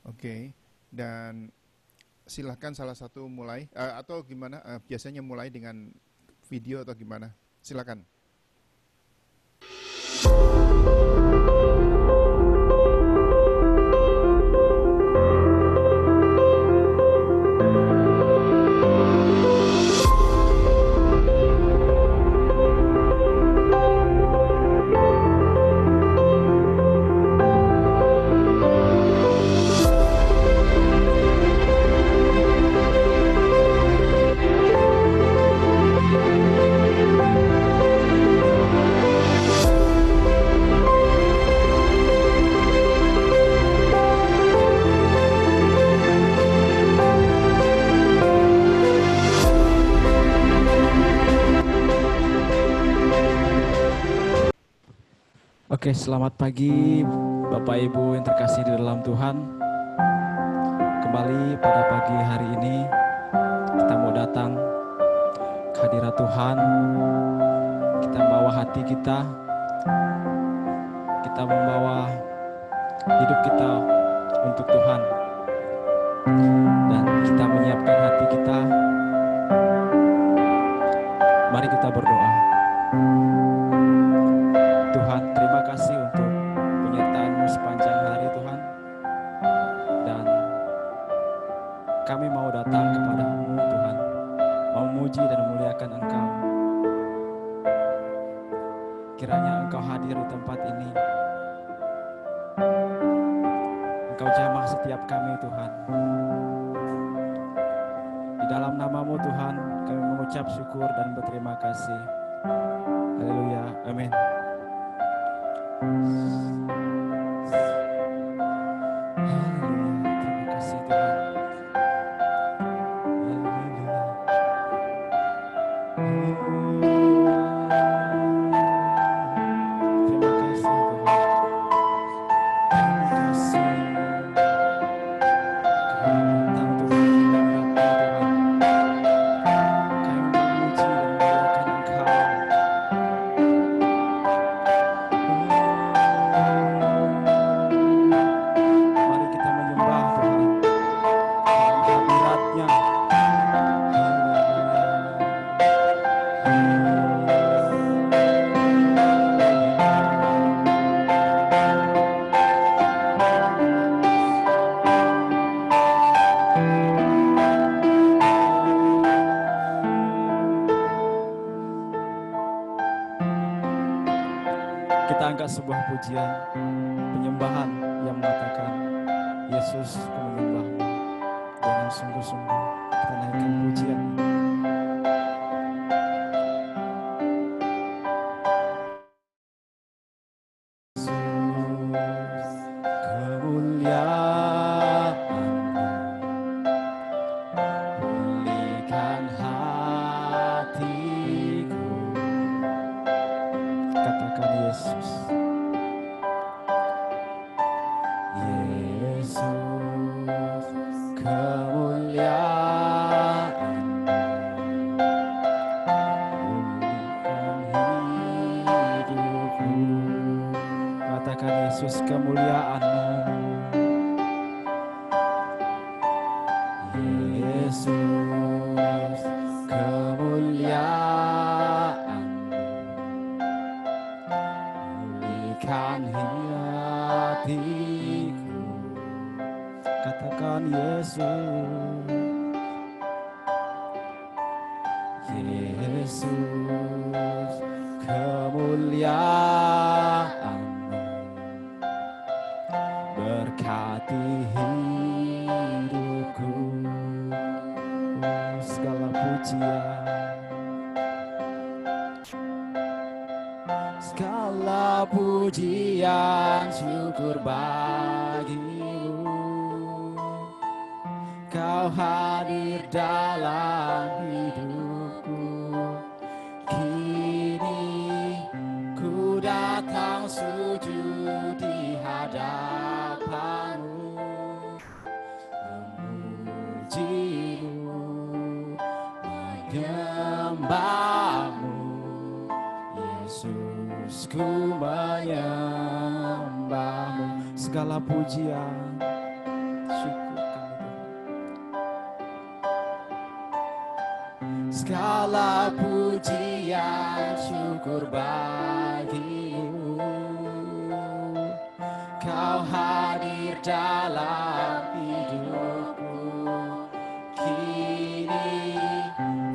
Oke. Dan silahkan salah satu mulai atau gimana? Biasanya mulai dengan video atau gimana? Silakan. Oke, selamat pagi Bapak Ibu yang terkasih di dalam Tuhan. Kembali pada pagi hari ini kita mau datang ke hadirat Tuhan. Kita membawa hati kita, kita membawa hidup kita untuk Tuhan. Dan kita menyiapkan hati kita. Mari kita berdoa. Tuhan, terima kasih untuk penyertaan-Mu sepanjang hari Tuhan. Dan kami mau datang kepada-Mu Tuhan, mau memuji dan memuliakan Engkau. Kiranya Engkau hadir di tempat ini. Engkau jamah setiap kami Tuhan. Di dalam nama-Mu Tuhan, kami mengucap syukur dan berterima kasih. Haleluya, amin. Kita angkat sebuah pujian penyembahan yang mengatakan, Yesus, ku menyembah-Mu dengan sungguh-sungguh. Kita naikkan pujian. Yesus, kemuliaan-Mu. Yesus, kemuliaan-Mu. Pulihkan hatiku. Katakan Yesus. Yesus, kemuliaan-Mu. Berkati hidupku. Segala pujian, segala pujian, syukur bagi-Mu. Kau hadir dalam hidupku. Kini ku datang sujud di hadapan-Mu, memuji-Mu, menyembah-Mu. Yesus, ku menyembah-Mu. Segala pujian, segala pujian syukur bagimu. Kau hadir dalam hidupku. Kini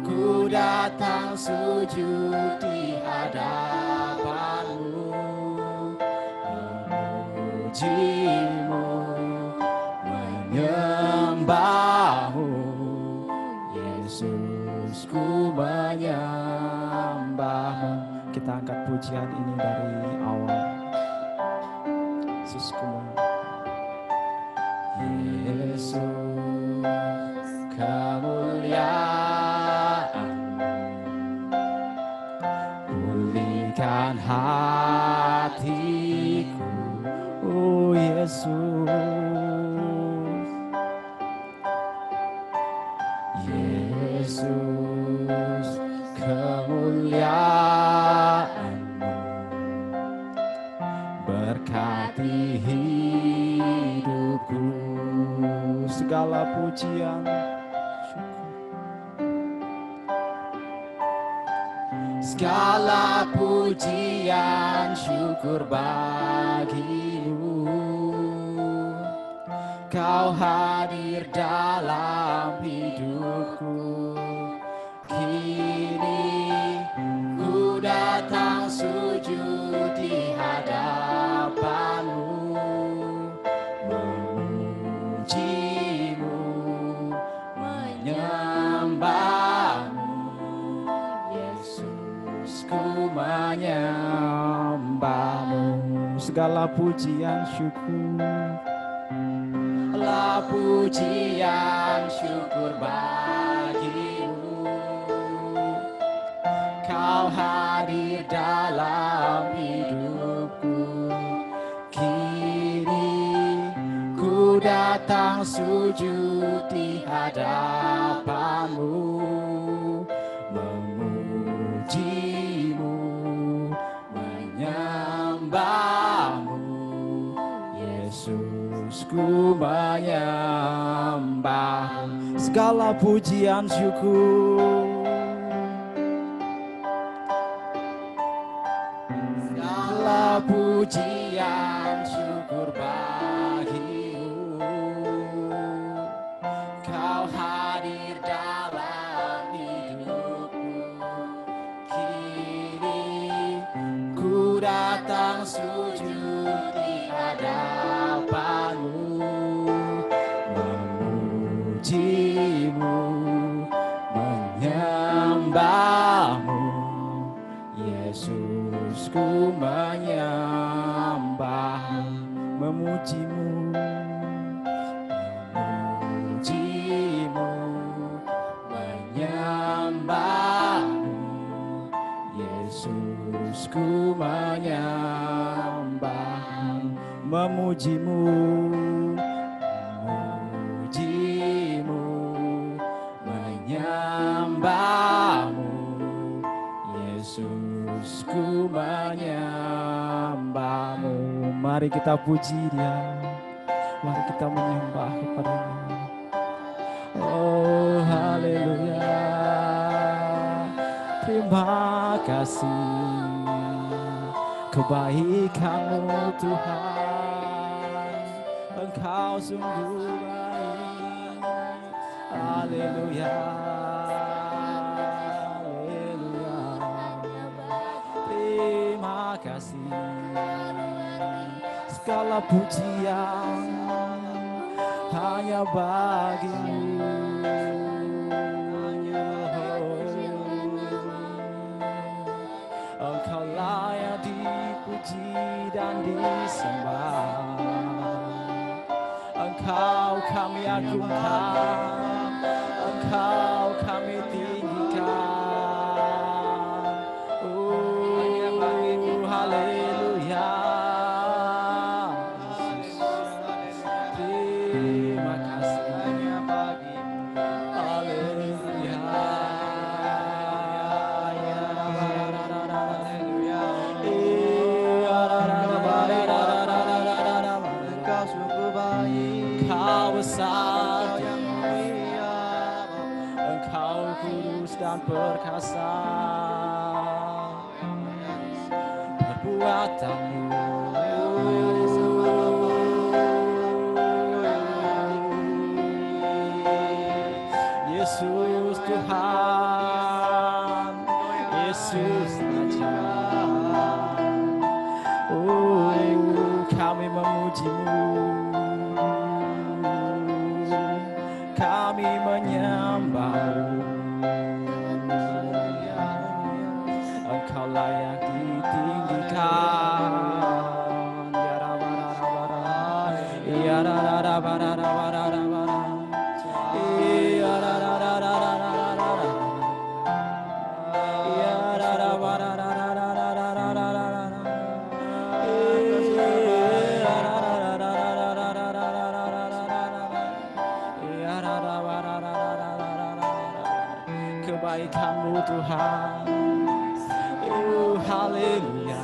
ku datang sujud di hadapanmu, memujimu, menyembahmu. Yesus, ku menyembahmu. Kita angkat pujian ini dari awal. Yesus, ku Yesus, kemuliaan-Mu pulihkan hatiku. Oh Yesus, Yesus, kemuliaan-Mu berkati hidupku. Segala pujian syukur, segala pujian syukur bagimu. Kau hadir dalam hidupku. Kini ku datang sujud di hadapanmu, memujimu, menyembahmu. Yesus, ku menyembahmu. Segala pujian syukur, segala pujian syukur bagimu. Kau hadir dalam hidupku. Kini ku datang sujud di hadapanmu, memujimu, menyembahmu. Yesus, ku menyembah. Segala pujian syukur, segala pujian syukur bagimu. Kau hadir dalam hidupku. Kini ku datang sujud di hadapanmu, memujimu, menyembahmu. Yesus, ku menyembahmu, memujimu, memujimu, menyembahmu. Yesus, ku menyembahmu, memujimu, memujimu, menyembahmu. Yesus, ku menyembahmu. Mari kita puji Dia, mari kita menyembah kepada-Nya. Oh haleluya, terima kasih kebaikan-Mu Tuhan, Engkau sungguh baik. Haleluya, haleluya, terima kasih. Segala pujian hanya bagi-Mu. Engkau layak dipuji dan disembah. Engkau kami agungkan, Engkau kami tinggikan. Haleluya. Terima kasih hanya bagi-Mu. Haleluya. Engkau sungguh baik, Engkau besar yang mulia, Engkau kudus dan perkasa. Perbuatanmu Yesus Tuhan, Yesus Raja. Oh, kami memuji-Mu, kami menyembah-Mu. Engkau layak ditinggikan. Ya kebaikan-Mu Tuhan. Haleluya.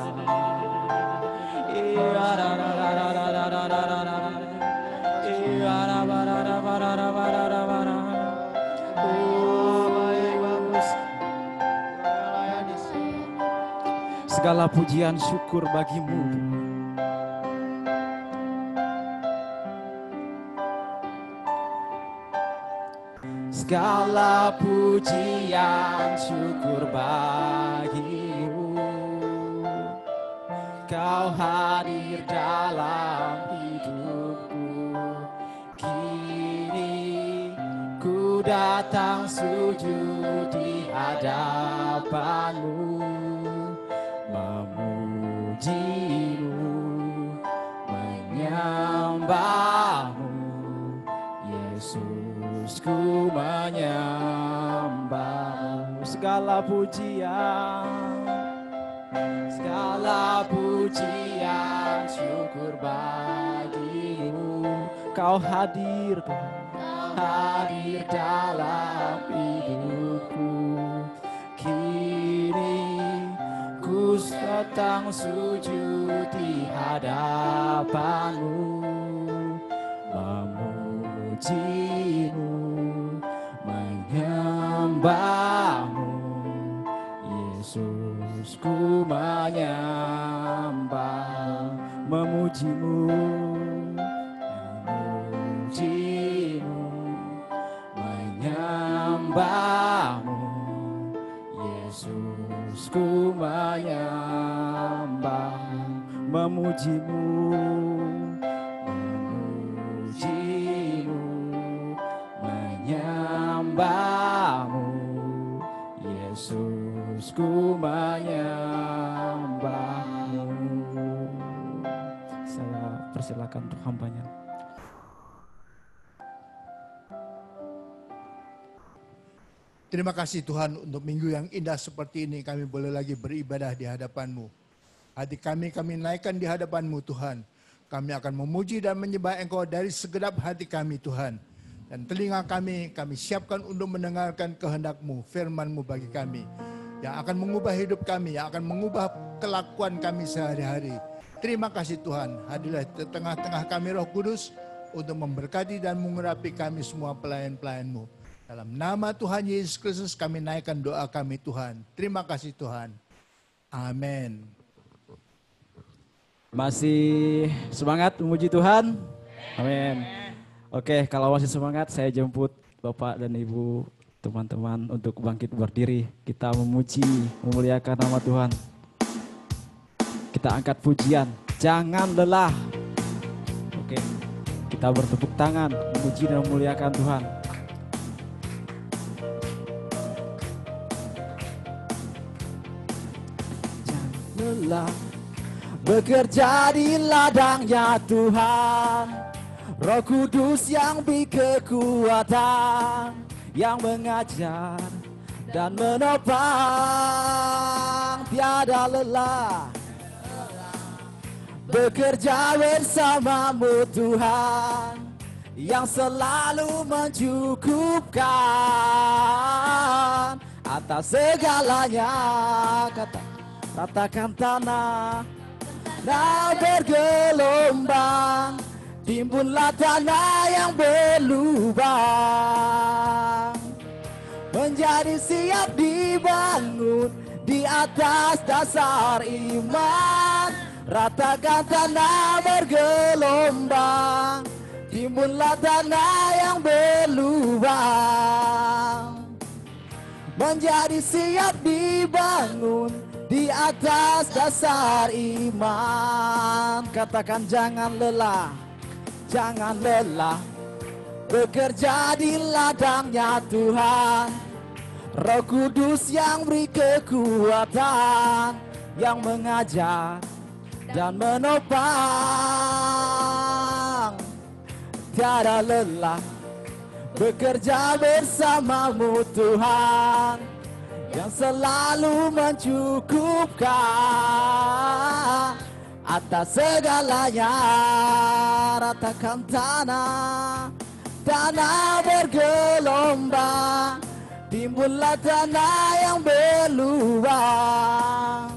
Segala pujian syukur bagi-Mu. Segala pujian syukur bagi-Mu. Kau hadir dalam hidupku. Kini ku datang sujud di hadapan-Mu, memuji-Mu, menyembah-Mu. Yesusku menyembah-Mu. Segala pujian syukur bagi-Mu. Kau hadir, hadir dalam hidupku. Kini ku datang sujud di hadapan-Mu, memuji-Mu, menyembah-Mu. Yesusku menyembah, memuji-Mu, memuji-Mu, menyembah-Mu. Yesusku menyembah, memuji-Mu, memuji-Mu, menyembah-Mu. Yesusku menyembah-Mu. Saya persilakan untuk hambanya. Terima kasih Tuhan untuk minggu yang indah seperti ini kami boleh lagi beribadah di hadapan-Mu. Hati kami naikkan di hadapan-Mu Tuhan. Kami akan memuji dan menyembah Engkau dari segenap hati kami Tuhan. Dan telinga kami siapkan untuk mendengarkan kehendak-Mu, firman-Mu bagi kami. Yang akan mengubah hidup kami, yang akan mengubah kelakuan kami sehari-hari. Terima kasih Tuhan, hadirlah di tengah-tengah kami Roh Kudus untuk memberkati dan mengurapi kami semua pelayan-pelayan-Mu. Dalam nama Tuhan Yesus Kristus kami naikkan doa kami Tuhan. Terima kasih Tuhan. Amin. Masih semangat memuji Tuhan? Amin. Oke, kalau masih semangat saya jemput Bapak dan Ibu, teman-teman untuk bangkit berdiri. Kita memuji, memuliakan nama Tuhan. Kita angkat pujian, jangan lelah. Oke, kita bertepuk tangan, memuji dan memuliakan Tuhan. Lelah bekerja di ladangnya Tuhan, Roh Kudus yang beri kekuatan, yang mengajar dan menopang, tiada lelah bekerja bersamamu Tuhan, yang selalu mencukupkan atas segalanya. Katakan tanah bergelombang, timbunlah tanah yang berlubang, menjadi siap dibangun di atas dasar iman. Ratakan tanah bergelombang, timbunlah tanah yang berlubang, menjadi siap dibangun di atas dasar iman. Katakan jangan lelah, jangan lelah, bekerja di ladangnya Tuhan. Roh Kudus yang beri kekuatan, yang mengajar dan menopang. Tiada lelah, bekerja bersamamu Tuhan, yang selalu mencukupkan atas segalanya. Ratakan tanah, tanah bergelombang, timbullah tanah yang berlubang,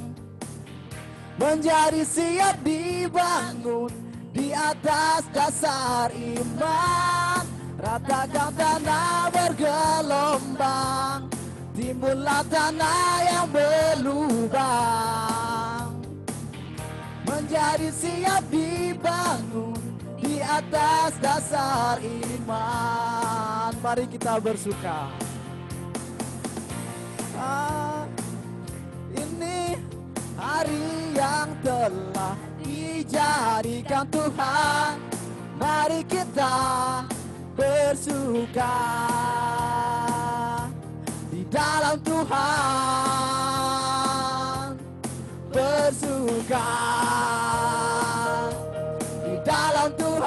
menjadi siap dibangun di atas dasar iman. Ratakan tanah bergelombang, timbullah tanah yang berlubang, menjadi siap dibangun di atas dasar iman. Mari kita bersuka. Ini hari yang telah dijadikan Tuhan, mari kita bersuka di dalam Tuhan, bersuka di dalam Tuhan.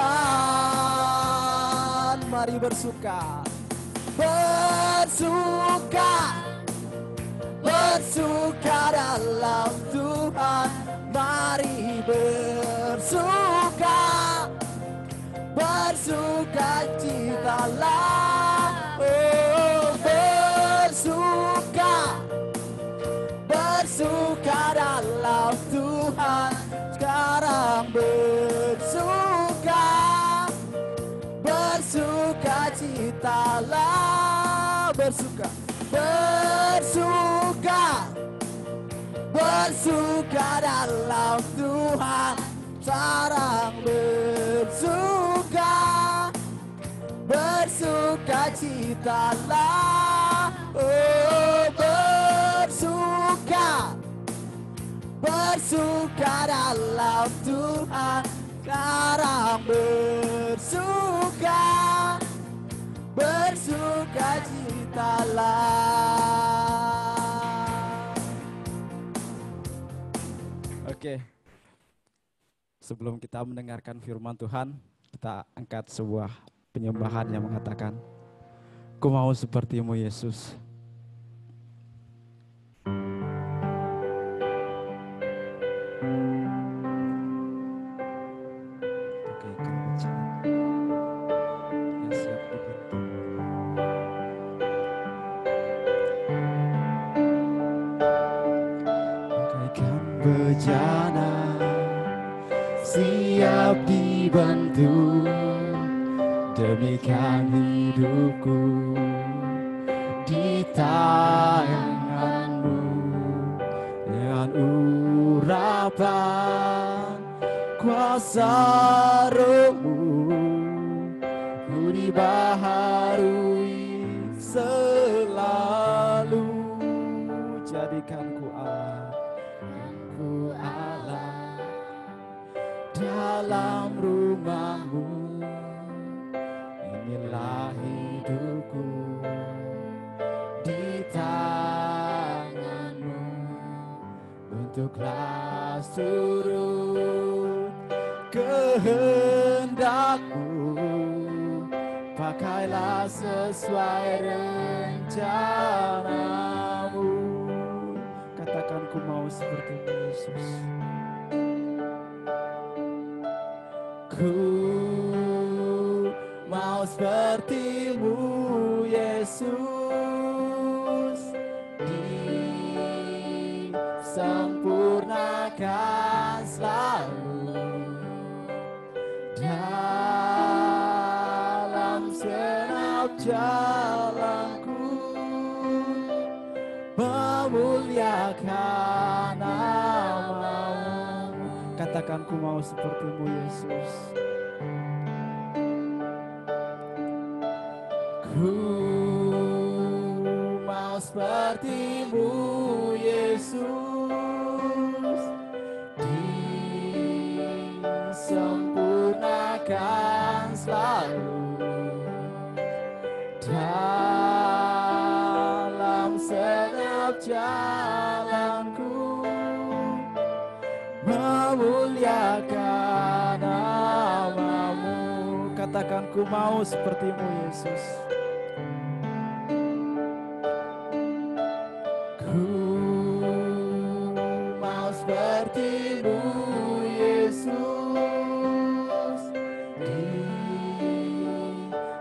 Mari bersuka, bersuka, bersuka dalam Tuhan. Mari bersuka, bersuka citalah. Oh, bersuka, bersuka dalam Tuhan. Sekarang bersuka, bersuka citalah. Bersuka, bersuka, bersuka dalam Tuhan. Sekarang bersuka, bersuka citalah. Oh, bersuka, bersuka dalam Tuhan. Sekarang bersuka, bersuka citalah. Oke, sebelum kita mendengarkan firman Tuhan, kita angkat sebuah penyembahan yang mengatakan, "Ku mau seperti-Mu Yesus." Bagaikan bejana yang siap dibentuk. Bagaikan bejana siap dibentuk, demikian hidupku di tangan-Mu. Dengan urapan kuasa Roh-Mu, ku dibaharui selalu. Jadikanku Allah, ku Allah dalam rumah-Mu. Inilah hidupku di tangan-Mu. Bentuklah surut kehendak-Mu, pakailah sesuai rencana-Mu. Katakan, ku mau seperti Yesus. Ku mau seperti-Mu Yesus, disempurnakan selalu dalam segenap jalanku. memuliakan namamu. Katakan ku mau seperti-Mu Yesus. Ku mau seperti-Mu Yesus, disempurnakan selalu dalam setiap jalanku, memuliakan namamu. Katakan ku mau seperti-Mu Yesus. Ku mau seperti-Mu Yesus,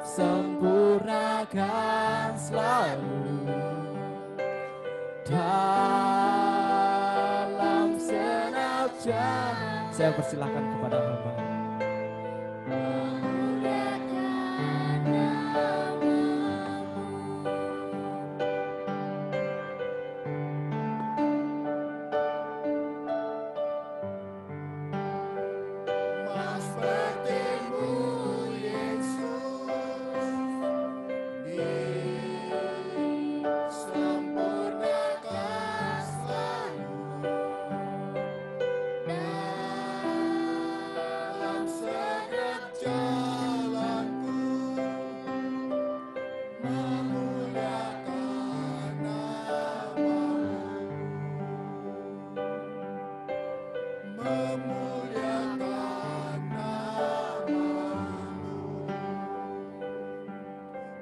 disempurnakan selalu dalam segenap jalan. Saya persilahkan kepada hamba.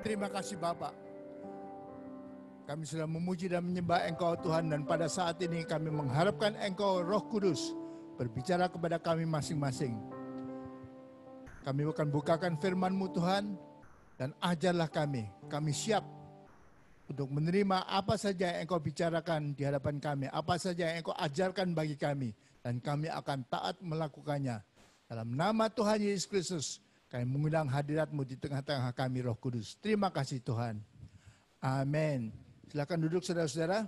Terima kasih Bapak. Kami sudah memuji dan menyembah Engkau Tuhan, dan pada saat ini kami mengharapkan Engkau Roh Kudus berbicara kepada kami masing-masing. Kami akan bukakan firman-Mu Tuhan, dan ajarlah kami. Kami siap untuk menerima apa saja yang Engkau bicarakan di hadapan kami, apa saja yang Engkau ajarkan bagi kami, dan kami akan taat melakukannya. Dalam nama Tuhan Yesus Kristus, kami mengundang hadirat-Mu di tengah-tengah kami, Roh Kudus. Terima kasih Tuhan. Amin. Silakan duduk saudara-saudara.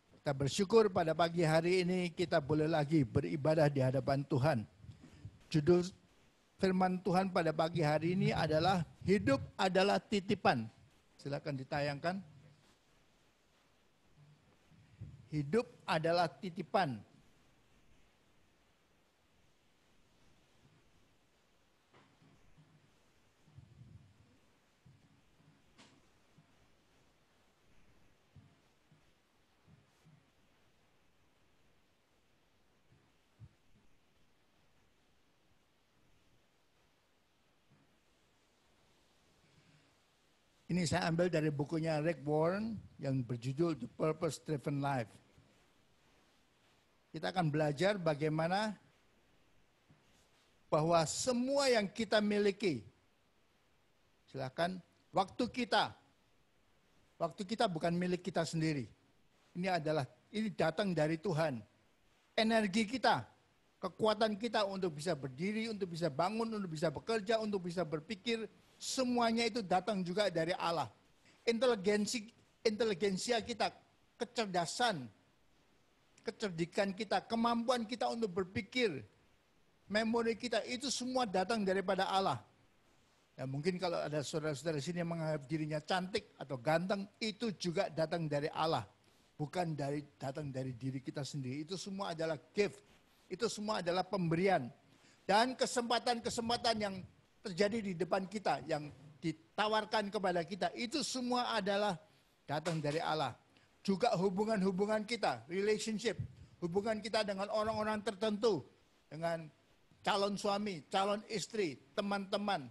Kita bersyukur pada pagi hari ini kita boleh lagi beribadah di hadapan Tuhan. Judul firman Tuhan pada pagi hari ini adalah hidup adalah titipan. Silakan ditayangkan. Hidup adalah titipan. Ini saya ambil dari bukunya Rick Warren yang berjudul The Purpose Driven Life. Kita akan belajar bagaimana bahwa semua yang kita miliki, silakan, waktu kita bukan milik kita sendiri. Ini datang dari Tuhan. Energi kita, kekuatan kita untuk bisa berdiri, untuk bisa bangun, untuk bisa bekerja, untuk bisa berpikir, semuanya itu datang juga dari Allah. Inteligensia kita, kecerdasan, kecerdikan kita, kemampuan kita untuk berpikir, memori kita, itu semua datang daripada Allah. Ya, mungkin kalau ada saudara-saudara sini yang menganggap dirinya cantik atau ganteng, itu juga datang dari Allah. Bukan datang dari diri kita sendiri. Itu semua adalah gift. Itu semua adalah pemberian. Dan kesempatan-kesempatan yang terjadi di depan kita, yang ditawarkan kepada kita, itu semua adalah datang dari Allah. Juga hubungan-hubungan kita, relationship, hubungan kita dengan orang-orang tertentu, dengan calon suami, calon istri, teman-teman,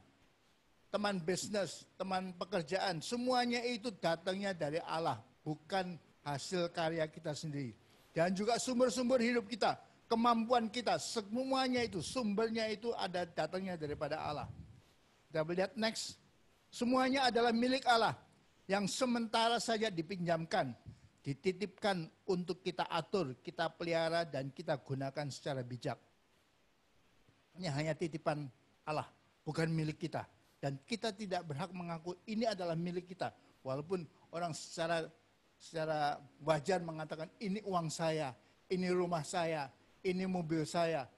teman bisnis, teman pekerjaan, semuanya itu datangnya dari Allah, bukan hasil karya kita sendiri. Dan juga sumber-sumber hidup kita, kemampuan kita, semuanya itu, sumbernya itu datangnya daripada Allah. Kita lihat next. Semuanya adalah milik Allah yang sementara saja dipinjamkan, dititipkan untuk kita atur, kita pelihara, dan kita gunakan secara bijak. Ini hanya titipan Allah, bukan milik kita. Dan kita tidak berhak mengaku ini adalah milik kita. Walaupun orang secara secara wajar mengatakan ini uang saya, ini rumah saya, ini mobil saya,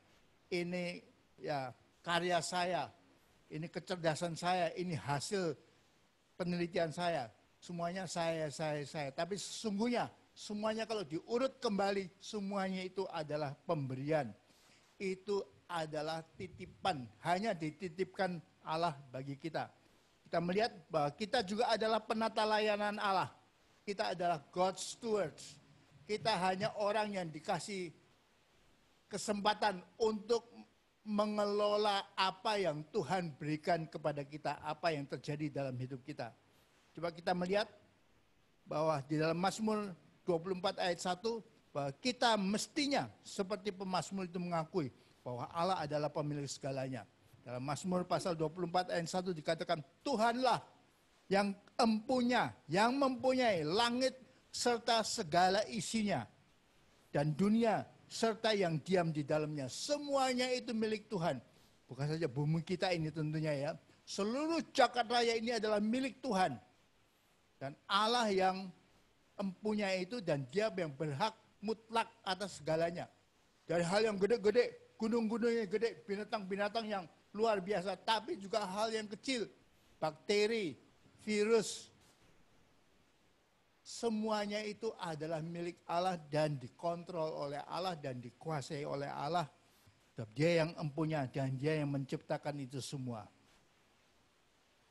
ini ya karya saya, ini kecerdasan saya, ini hasil penelitian saya. Semuanya saya. Tapi sesungguhnya semuanya kalau diurut kembali, semuanya itu adalah pemberian. Itu adalah titipan, hanya dititipkan Allah bagi kita. Kita melihat bahwa kita juga adalah penata layanan Allah. Kita adalah God's stewards. Kita hanya orang yang dikasih kesempatan untuk mengelola apa yang Tuhan berikan kepada kita, apa yang terjadi dalam hidup kita. Coba kita melihat bahwa di dalam Mazmur 24 ayat 1, bahwa kita mestinya seperti pemazmur itu mengakui bahwa Allah adalah pemilik segalanya. Dalam Mazmur pasal 24 ayat 1 dikatakan, Tuhanlah yang mempunyai langit serta segala isinya, dan dunia serta yang diam di dalamnya. Semuanya itu milik Tuhan. Bukan saja bumi kita ini tentunya ya. Seluruh jagat raya ini adalah milik Tuhan. Dan Allah yang mempunyai itu dan dia yang berhak mutlak atas segalanya. Dari hal yang gede-gede, gunung-gunungnya gede, binatang-binatang yang luar biasa, tapi juga hal yang kecil, bakteri, virus, semuanya itu adalah milik Allah dan dikontrol oleh Allah dan dikuasai oleh Allah. Dia yang empunya dan dia yang menciptakan itu semua.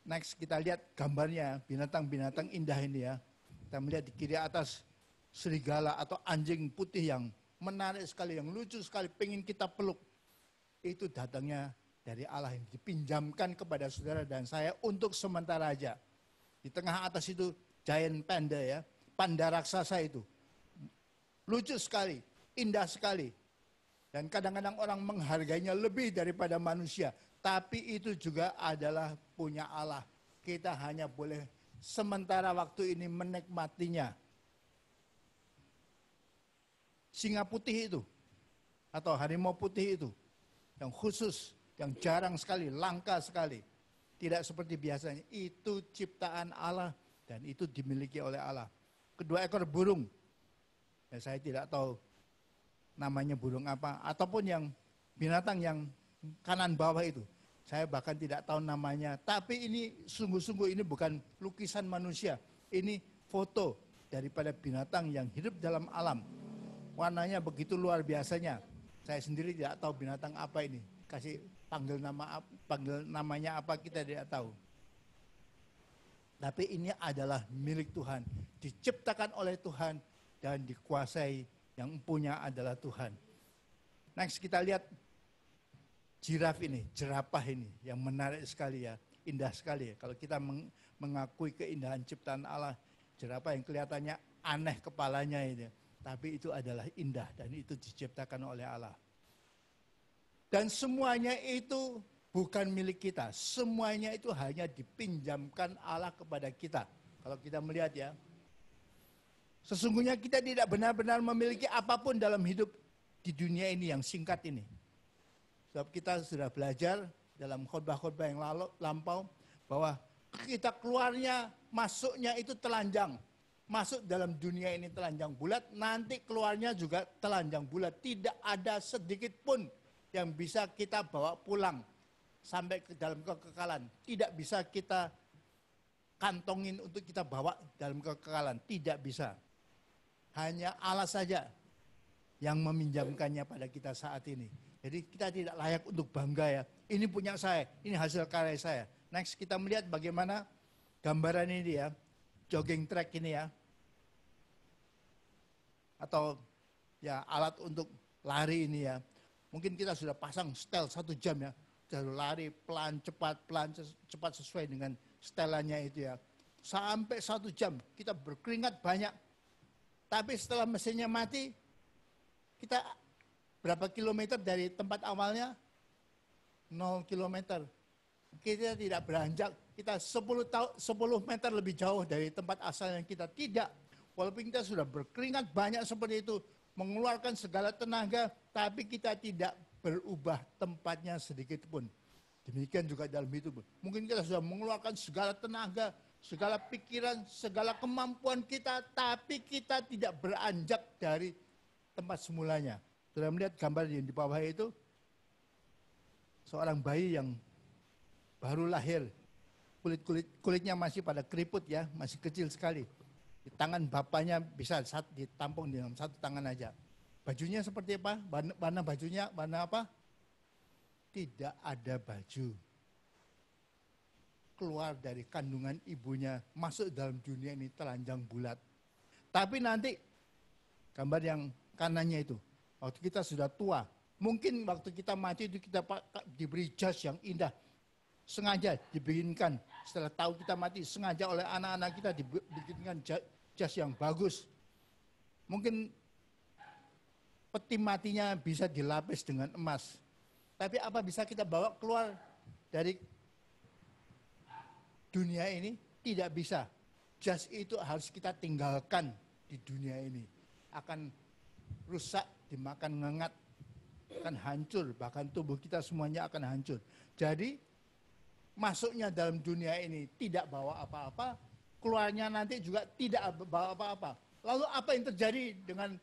Next kita lihat gambarnya, binatang-binatang indah ini ya. Kita melihat di kiri atas serigala atau anjing putih yang menarik sekali, yang lucu sekali, pengen kita peluk. Itu datangnya dari Allah yang dipinjamkan kepada saudara dan saya untuk sementara aja. Di tengah atas itu giant panda ya, panda raksasa itu. Lucu sekali, indah sekali. Dan kadang-kadang orang menghargainya lebih daripada manusia. Tapi itu juga adalah punya Allah. Kita hanya boleh sementara waktu ini menikmatinya. Singa putih itu, atau harimau putih itu, yang khusus, yang jarang sekali, langka sekali. Tidak seperti biasanya, itu ciptaan Allah dan itu dimiliki oleh Allah. Kedua ekor burung, ya saya tidak tahu namanya burung apa, ataupun yang binatang yang kanan bawah itu. Saya bahkan tidak tahu namanya, tapi ini sungguh-sungguh ini bukan lukisan manusia. Ini foto daripada binatang yang hidup dalam alam. Warnanya begitu luar biasanya. Saya sendiri tidak tahu binatang apa ini. Kasih panggil namanya apa kita tidak tahu. Tapi ini adalah milik Tuhan, diciptakan oleh Tuhan dan dikuasai, yang punya adalah Tuhan. Next kita lihat jerapah ini yang menarik sekali ya, indah sekali ya. Kalau kita mengakui keindahan ciptaan Allah, jerapah yang kelihatannya aneh kepalanya ini, tapi itu adalah indah dan itu diciptakan oleh Allah. Dan semuanya itu bukan milik kita, semuanya itu hanya dipinjamkan Allah kepada kita. Kalau kita melihat ya, sesungguhnya kita tidak benar-benar memiliki apapun dalam hidup di dunia ini yang singkat ini. Sebab kita sudah belajar dalam khotbah-khotbah yang lampau bahwa kita keluarnya, masuknya itu telanjang. Masuk dalam dunia ini telanjang bulat, nanti keluarnya juga telanjang bulat. Tidak ada sedikit pun yang bisa kita bawa pulang sampai ke dalam kekekalan. Tidak bisa kita kantongin untuk kita bawa dalam kekekalan. Tidak bisa. Hanya Allah saja yang meminjamkannya pada kita saat ini. Jadi kita tidak layak untuk bangga ya. Ini punya saya, ini hasil karya saya. Next kita melihat bagaimana gambaran ini ya. Jogging track ini ya. Atau ya alat untuk lari ini ya. Mungkin kita sudah pasang setel 1 jam ya. Jalur lari pelan cepat sesuai dengan setelannya itu ya. Sampai 1 jam kita berkeringat banyak. Tapi setelah mesinnya mati, kita berapa kilometer dari tempat awalnya? 0 kilometer. Kita tidak beranjak, kita 10 meter lebih jauh dari tempat asal yang kita tidak. Walaupun kita sudah berkeringat banyak seperti itu, mengeluarkan segala tenaga, tapi kita tidak berubah tempatnya sedikit pun. Demikian juga dalam hidup. Mungkin kita sudah mengeluarkan segala tenaga, segala pikiran, segala kemampuan kita, tapi kita tidak beranjak dari tempat semulanya. Sudah melihat gambar yang di bawah itu? Seorang bayi yang baru lahir, kulitnya masih pada keriput ya, masih kecil sekali. Di tangan bapaknya bisa ditampung dengan satu tangan aja. Bajunya seperti apa? Warna bajunya warna apa? Tidak ada baju. Keluar dari kandungan ibunya, masuk dalam dunia ini telanjang bulat. Tapi nanti, gambar yang kanannya itu, waktu kita sudah tua, mungkin waktu kita mati itu kita diberi jas yang indah. Sengaja dibikinkan, setelah tahu kita mati, sengaja oleh anak-anak kita dibikinkan jas yang bagus. Mungkin peti matinya bisa dilapis dengan emas. Tapi apa bisa kita bawa keluar dari dunia ini? Tidak bisa. Jas itu harus kita tinggalkan di dunia ini. Akan rusak, dimakan ngengat, akan hancur. Bahkan tubuh kita semuanya akan hancur. Jadi masuknya dalam dunia ini tidak bawa apa-apa, keluarnya nanti juga tidak bawa apa-apa. Lalu apa yang terjadi dengan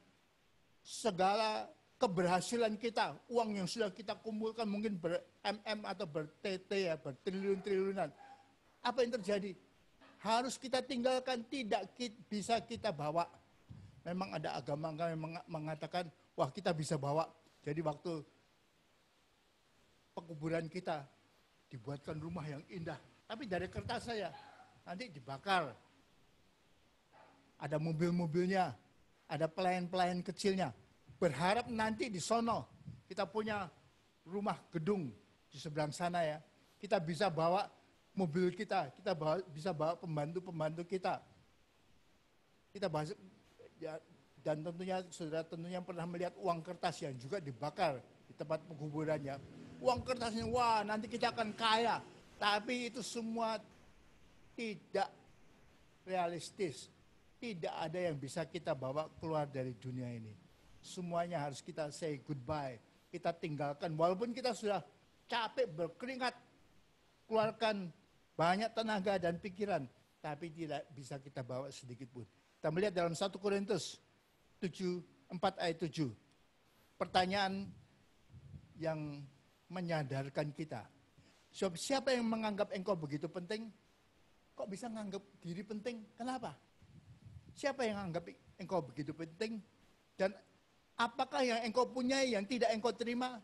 segala keberhasilan kita, uang yang sudah kita kumpulkan mungkin ber-MM atau ber-TT ya, bertriliun-triliunan. Apa yang terjadi? Harus kita tinggalkan, tidak bisa kita bawa. Memang ada agama yang mengatakan, wah kita bisa bawa. Jadi waktu pekuburan kita dibuatkan rumah yang indah. Tapi dari kertas saja, nanti dibakar. Ada mobil-mobilnya, ada pelayan-pelayan kecilnya. Berharap nanti di sono kita punya rumah gedung di seberang sana ya. Kita bisa bawa mobil kita bisa bawa pembantu-pembantu kita. Kita bahas ya, dan tentunya saudara tentunya pernah melihat uang kertas yang juga dibakar di tempat penguburannya. Uang kertasnya, wah nanti kita akan kaya. Tapi itu semua tidak realistis. Tidak ada yang bisa kita bawa keluar dari dunia ini. Semuanya harus kita say goodbye. Kita tinggalkan, walaupun kita sudah capek berkeringat, keluarkan banyak tenaga dan pikiran, tapi tidak bisa kita bawa sedikit pun. Kita melihat dalam 1 Korintus 4 ayat 7. Pertanyaan yang menyadarkan kita. Siapa yang menganggap engkau begitu penting? Kok bisa menganggap diri penting? Kenapa? Siapa yang menganggap engkau begitu penting? Dan apakah yang engkau punya yang tidak engkau terima?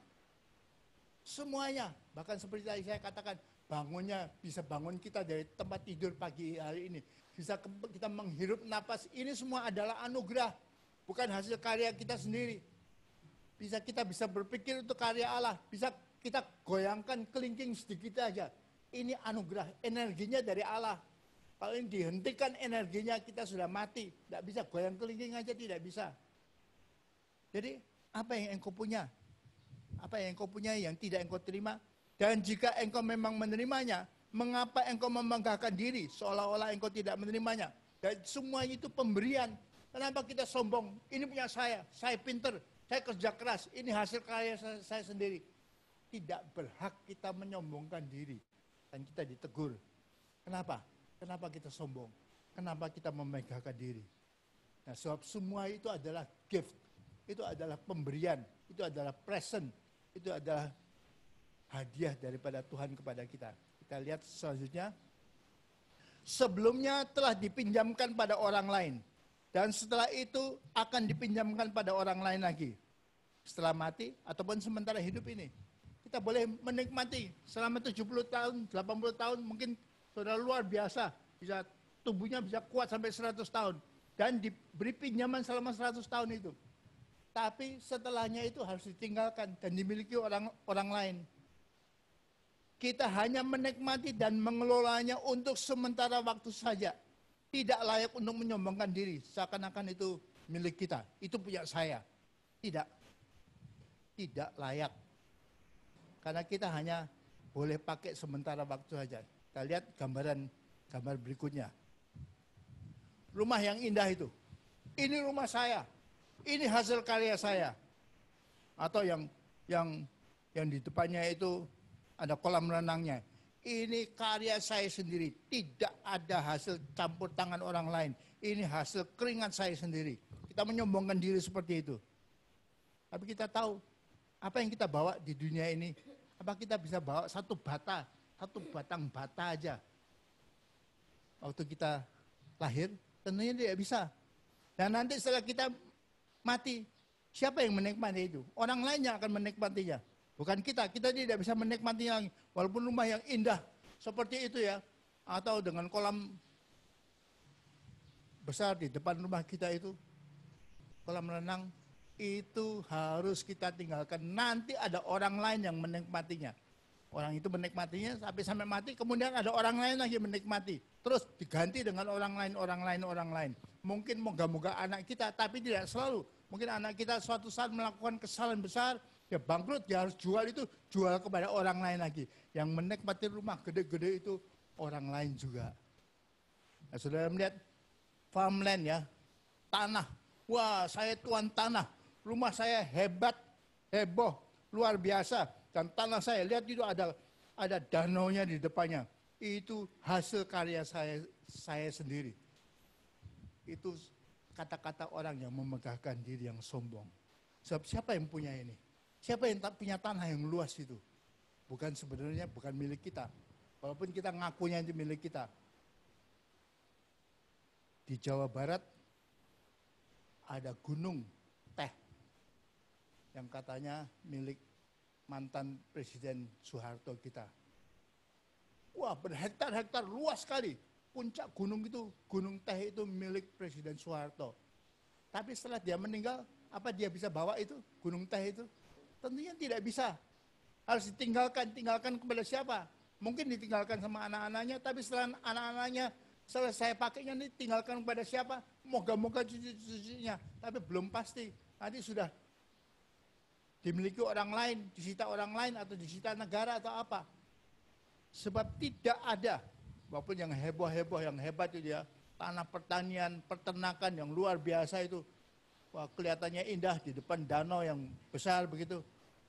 Semuanya. Bahkan seperti tadi saya katakan, bangunnya bisa bangun kita dari tempat tidur pagi hari ini. Bisa kita menghirup napas. Ini semua adalah anugerah. Bukan hasil karya kita sendiri. Kita bisa berpikir untuk karya Allah. Bisa kita goyangkan kelingking sedikit aja. Ini anugerah. Energinya dari Allah. Kalau ini dihentikan energinya kita sudah mati. Tidak bisa goyang kelingking aja, tidak bisa. Jadi apa yang engkau punya? Apa yang engkau punya yang tidak engkau terima? Dan jika engkau memang menerimanya, mengapa engkau membanggakan diri seolah-olah engkau tidak menerimanya? Dan semua itu pemberian. Kenapa kita sombong? Ini punya saya pinter, saya kerja keras, ini hasil karya saya sendiri. Tidak berhak kita menyombongkan diri. Dan kita ditegur. Kenapa? Kenapa kita sombong? Kenapa kita memegahkan diri? Nah, sebab semua itu adalah gift. Itu adalah pemberian. Itu adalah present. Itu adalah hadiah daripada Tuhan kepada kita. Kita lihat selanjutnya. Sebelumnya telah dipinjamkan pada orang lain. Dan setelah itu akan dipinjamkan pada orang lain lagi. Setelah mati ataupun sementara hidup ini. Kita boleh menikmati selama 70 tahun, 80 tahun. Mungkin saudara luar biasa. Tubuhnya bisa kuat sampai 100 tahun. Dan diberi pinjaman selama 100 tahun itu. Tapi setelahnya itu harus ditinggalkan dan dimiliki orang lain. Kita hanya menikmati dan mengelolanya untuk sementara waktu saja. Tidak layak untuk menyombongkan diri. Seakan-akan itu milik kita. Itu punya saya. Tidak. Tidak layak. Karena kita hanya boleh pakai sementara waktu saja. Kita lihat gambar berikutnya. Rumah yang indah itu. Ini rumah saya. Ini hasil karya saya. Atau yang di depannya itu ada kolam renangnya. Ini karya saya sendiri, tidak ada hasil campur tangan orang lain. Ini hasil keringat saya sendiri. Kita menyombongkan diri seperti itu. Tapi kita tahu apa yang kita bawa di dunia ini. Apa kita bisa bawa satu batang bata aja. Waktu kita lahir, tentunya tidak bisa. Dan nanti setelah kita mati, siapa yang menikmati itu? Orang lain yang akan menikmatinya. Bukan kita tidak bisa menikmatinya lagi. Walaupun rumah yang indah seperti itu ya. Atau dengan kolam besar di depan rumah kita itu. Kolam renang, itu harus kita tinggalkan. Nanti ada orang lain yang menikmatinya. Orang itu menikmatinya sampai mati, kemudian ada orang lain lagi menikmati. Terus diganti dengan orang lain. Mungkin moga-moga anak kita, tapi tidak selalu. Mungkin anak kita suatu saat melakukan kesalahan besar, ya bangkrut, dia harus jual kepada orang lain lagi. Yang menikmati rumah gede-gede itu orang lain juga. Nah, saudara melihat farmland ya, tanah. Wah, saya tuan tanah. Rumah saya hebat, heboh, luar biasa. Dan tanah saya, lihat itu ada danaunya di depannya. Itu hasil karya saya sendiri. Itu kata-kata orang yang memegahkan diri yang sombong. Sebab siapa yang punya ini? Siapa yang tak punya tanah yang luas itu? Sebenarnya bukan milik kita. Walaupun kita ngakunya itu milik kita. Di Jawa Barat ada gunung teh yang katanya milik mantan Presiden Soeharto kita. Wah, berhektar-hektar, luas sekali. Puncak gunung itu, gunung teh itu milik Presiden Soeharto. Tapi setelah dia meninggal, apa dia bisa bawa itu, gunung teh itu? Tentunya tidak bisa. Harus tinggalkan kepada siapa? Mungkin ditinggalkan sama anak-anaknya, tapi setelah anak-anaknya selesai pakainya, ditinggalkan kepada siapa? Moga-moga cucu-cucunya. Tapi belum pasti. Nanti sudah dimiliki orang lain, disita orang lain, atau disita negara atau apa. Sebab tidak ada, walaupun yang heboh-heboh, yang hebat itu ya, tanah pertanian, peternakan yang luar biasa itu. Wah, kelihatannya indah di depan danau yang besar begitu.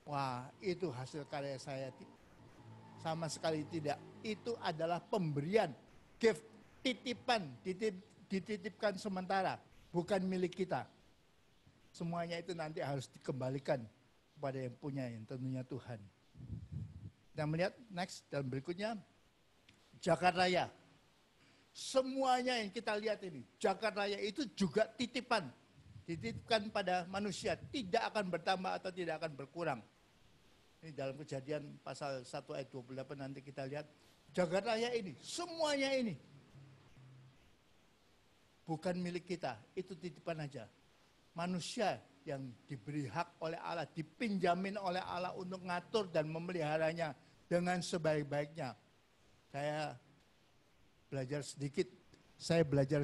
Wah, itu hasil karya saya. Sama sekali tidak. Itu adalah pemberian, gift, titipan, dititipkan sementara, bukan milik kita. Semuanya itu nanti harus dikembalikan kepada yang punya, yang tentunya Tuhan. Kita melihat next dan berikutnya, Jakarta Raya. Semuanya yang kita lihat ini, Jakarta Raya itu juga titipan. Dititipkan pada manusia, tidak akan bertambah atau tidak akan berkurang. Ini dalam Kejadian pasal 1 ayat 28 nanti kita lihat. Jakarta Raya ini, semuanya ini bukan milik kita, itu titipan aja. Manusia yang diberi hak oleh Allah, dipinjamin oleh Allah untuk ngatur dan memeliharanya dengan sebaik-baiknya. Saya belajar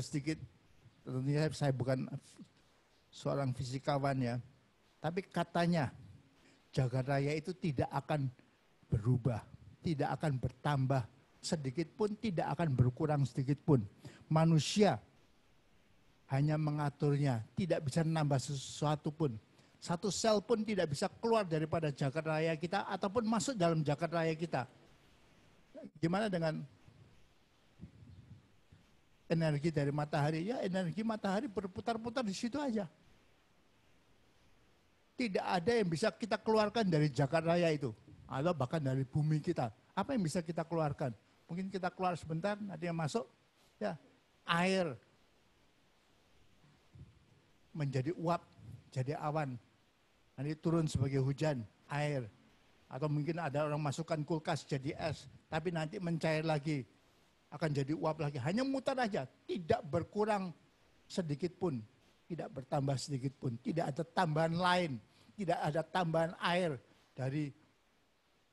sedikit, tentunya saya bukan seorang fisikawan ya, tapi katanya Jakarta Raya itu tidak akan berubah, tidak akan bertambah sedikit pun, tidak akan berkurang sedikit pun. Manusia hanya mengaturnya, tidak bisa menambah sesuatu pun. Satu sel pun tidak bisa keluar daripada Jakarta Raya kita ataupun masuk dalam Jakarta Raya kita. Gimana dengan energi dari matahari? Ya, energi matahari berputar-putar di situ aja. Tidak ada yang bisa kita keluarkan dari Jakarta Raya itu. Atau bahkan dari bumi kita. Apa yang bisa kita keluarkan? Mungkin kita keluar sebentar, nanti yang masuk, ya air menjadi uap, jadi awan. Nanti turun sebagai hujan, air. Atau mungkin ada orang masukkan kulkas jadi es, tapi nanti mencair lagi, akan jadi uap lagi. Hanya mutar aja, tidak berkurang sedikit pun, tidak bertambah sedikit pun. Tidak ada tambahan lain, tidak ada tambahan air dari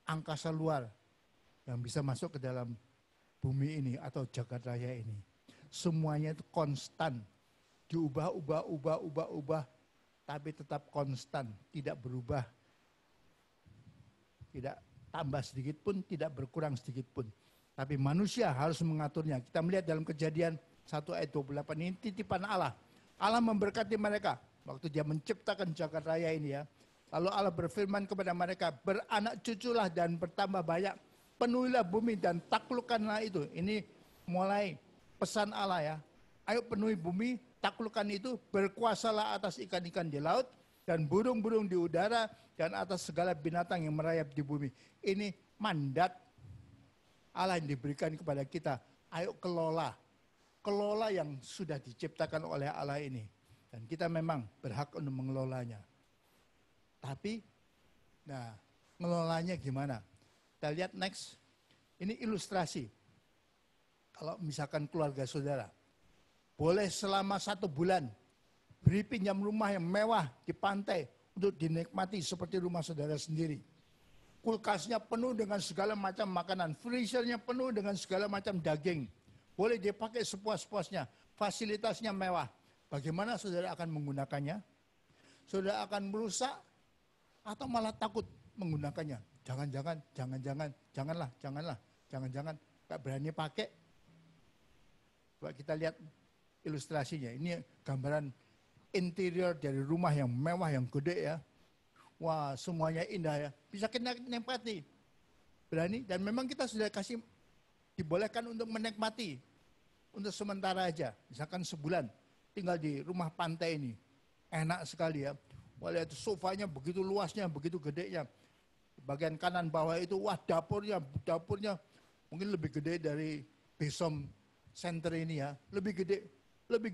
angkasa luar yang bisa masuk ke dalam bumi ini atau Jakarta Raya ini. Semuanya itu konstan, diubah, tapi tetap konstan, tidak berubah. Tidak tambah sedikit pun, tidak berkurang sedikit pun. Tapi manusia harus mengaturnya. Kita melihat dalam Kejadian 1 ayat 28 ini titipan Allah. Allah memberkati mereka waktu dia menciptakan Jakarta Raya ini ya. Lalu Allah berfirman kepada mereka, beranak cuculah dan bertambah banyak. penuhilah bumi dan taklukkanlah itu. Ini mulai pesan Allah ya. Ayo penuhi bumi, taklukkan itu, berkuasalah atas ikan-ikan di laut, dan burung-burung di udara, dan atas segala binatang yang merayap di bumi. Ini mandat Allah yang diberikan kepada kita. Ayo kelola. Kelola yang sudah diciptakan oleh Allah ini. Dan kita memang berhak untuk mengelolanya. Tapi, nah, ngelolanya gimana? Kita lihat next. Ini ilustrasi. Kalau misalkan keluarga saudara, boleh selama 1 bulan beri pinjam rumah yang mewah di pantai untuk dinikmati seperti rumah saudara sendiri. Kulkasnya penuh dengan segala macam makanan, freezernya penuh dengan segala macam daging. Boleh dipakai sepuas-puasnya, fasilitasnya mewah. Bagaimana saudara akan menggunakannya? Saudara akan merusak atau malah takut menggunakannya? Janganlah, gak berani pakai. Coba kita lihat ilustrasinya. Ini gambaran interior dari rumah yang mewah, yang gede ya. Wah, semuanya indah ya. Bisa kita nikmati. Berani, dan memang kita sudah kasih, dibolehkan untuk menikmati. Untuk sementara aja, misalkan sebulan, tinggal di rumah pantai ini. Enak sekali ya. Wah, lihat sofanya begitu luasnya, begitu gedenya. Bagian kanan bawah itu, wah dapurnya mungkin lebih gede dari Besom Center ini ya. Lebih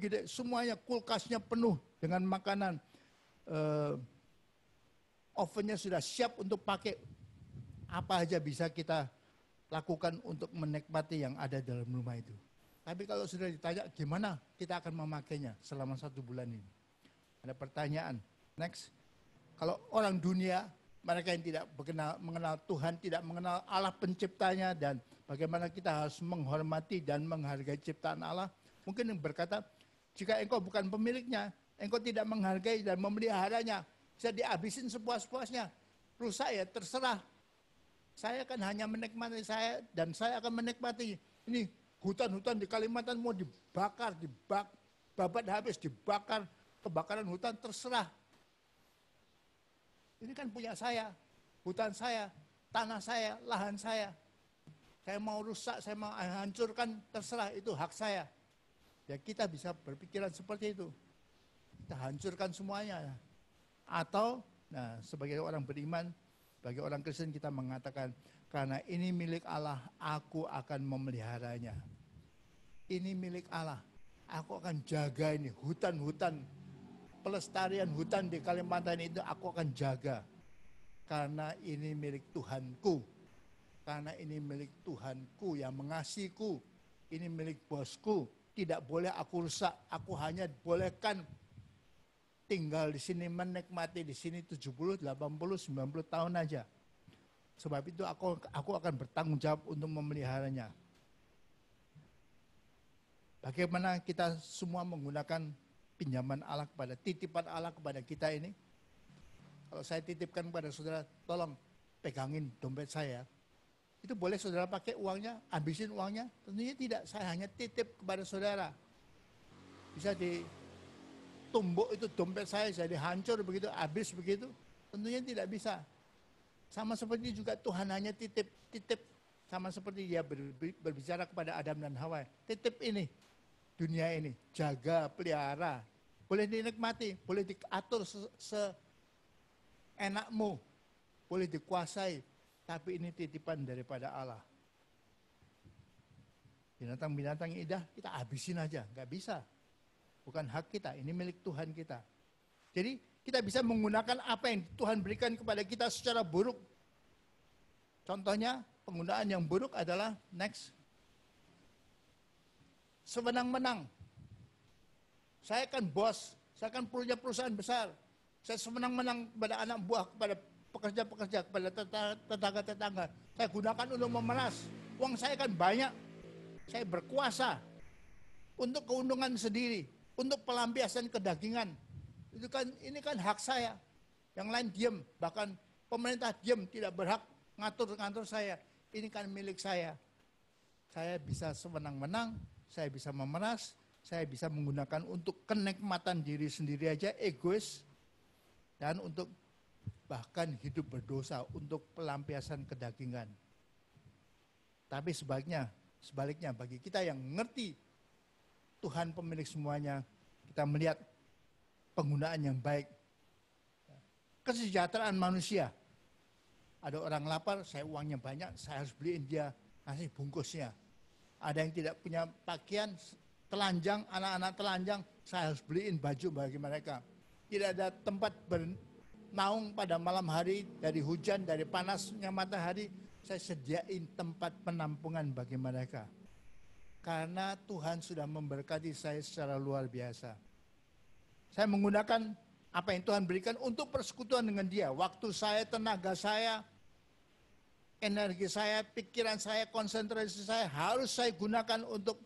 gede. Semuanya kulkasnya penuh dengan makanan. Ovennya sudah siap untuk pakai. Apa aja bisa kita lakukan untuk menikmati yang ada dalam rumah itu. Tapi kalau sudah ditanya gimana kita akan memakainya selama 1 bulan ini. Ada pertanyaan. Next. Kalau orang dunia, mereka yang tidak mengenal Tuhan, tidak mengenal Allah penciptanya, dan bagaimana kita harus menghormati dan menghargai ciptaan Allah. Mungkin yang berkata, jika engkau bukan pemiliknya, engkau tidak menghargai dan memeliharanya, bisa dihabisin sepuas-puasnya. Rusak ya, terserah. Saya kan hanya menikmati saya, dan saya akan menikmati. Ini hutan-hutan di Kalimantan mau dibakar, babat habis, dibakar, kebakaran hutan, terserah. Ini kan punya saya, hutan saya, tanah saya, lahan saya. Saya mau rusak, saya mau hancurkan, terserah, itu hak saya. Ya kita bisa berpikiran seperti itu. Kita hancurkan semuanya. Atau, nah sebagai orang beriman, bagi orang Kristen kita mengatakan, karena ini milik Allah, aku akan memeliharanya. Ini milik Allah, aku akan jaga ini, hutan-hutan, pelestarian hutan di Kalimantan itu aku akan jaga. Karena ini milik Tuhanku. Karena ini milik Tuhanku yang mengasihiku. Ini milik bosku. Tidak boleh aku rusak. Aku hanya bolehkan tinggal di sini, menikmati di sini 70, 80, 90 tahun aja. Sebab itu aku akan bertanggung jawab untuk memeliharanya. Bagaimana kita semua menggunakan pinjaman Allah kepada, titipan Allah kepada kita ini. Kalau saya titipkan kepada saudara, tolong pegangin dompet saya. Itu boleh saudara pakai uangnya, habisin uangnya? Tentunya tidak, saya hanya titip kepada saudara. Bisa ditumbuk itu dompet saya, jadi hancur begitu, habis begitu? Tentunya tidak bisa. Sama seperti juga Tuhan hanya titip. Sama seperti dia berbicara kepada Adam dan Hawa. Titip ini, dunia ini, jaga, pelihara. Boleh dinikmati, boleh diatur seenakmu, boleh dikuasai, tapi ini titipan daripada Allah. Binatang-binatang yang indah kita habisin aja, nggak bisa. Bukan hak kita, ini milik Tuhan kita. Jadi kita bisa menggunakan apa yang Tuhan berikan kepada kita secara buruk. Contohnya penggunaan yang buruk adalah next. Semenang-menang. Saya kan bos, saya kan punya perusahaan besar. Saya semenang-menang kepada anak buah, kepada pekerja-pekerja, kepada tetangga-tetangga. Saya gunakan untuk memeras. Uang saya kan banyak. Saya berkuasa untuk keuntungan sendiri, untuk pelampiasan kedagingan. Ini kan hak saya. Yang lain diam, bahkan pemerintah diam, tidak berhak ngatur saya. Ini kan milik saya. Saya bisa semenang-menang, saya bisa memeras, saya bisa menggunakan untuk kenikmatan diri sendiri aja, egois, dan untuk bahkan hidup berdosa, untuk pelampiasan kedagingan. Tapi sebaliknya bagi kita yang ngerti Tuhan pemilik semuanya, kita melihat penggunaan yang baik. Kesejahteraan manusia. Ada orang lapar, saya uangnya banyak, saya harus beliin dia nasi bungkusnya. Ada yang tidak punya pakaian, telanjang, anak-anak telanjang, saya harus beliin baju bagi mereka. Tidak ada tempat bernaung pada malam hari, dari hujan, dari panasnya matahari, saya sediain tempat penampungan bagi mereka. Karena Tuhan sudah memberkati saya secara luar biasa. Saya menggunakan apa yang Tuhan berikan untuk persekutuan dengan dia. Waktu saya, tenaga saya, energi saya, pikiran saya, konsentrasi saya harus saya gunakan untuk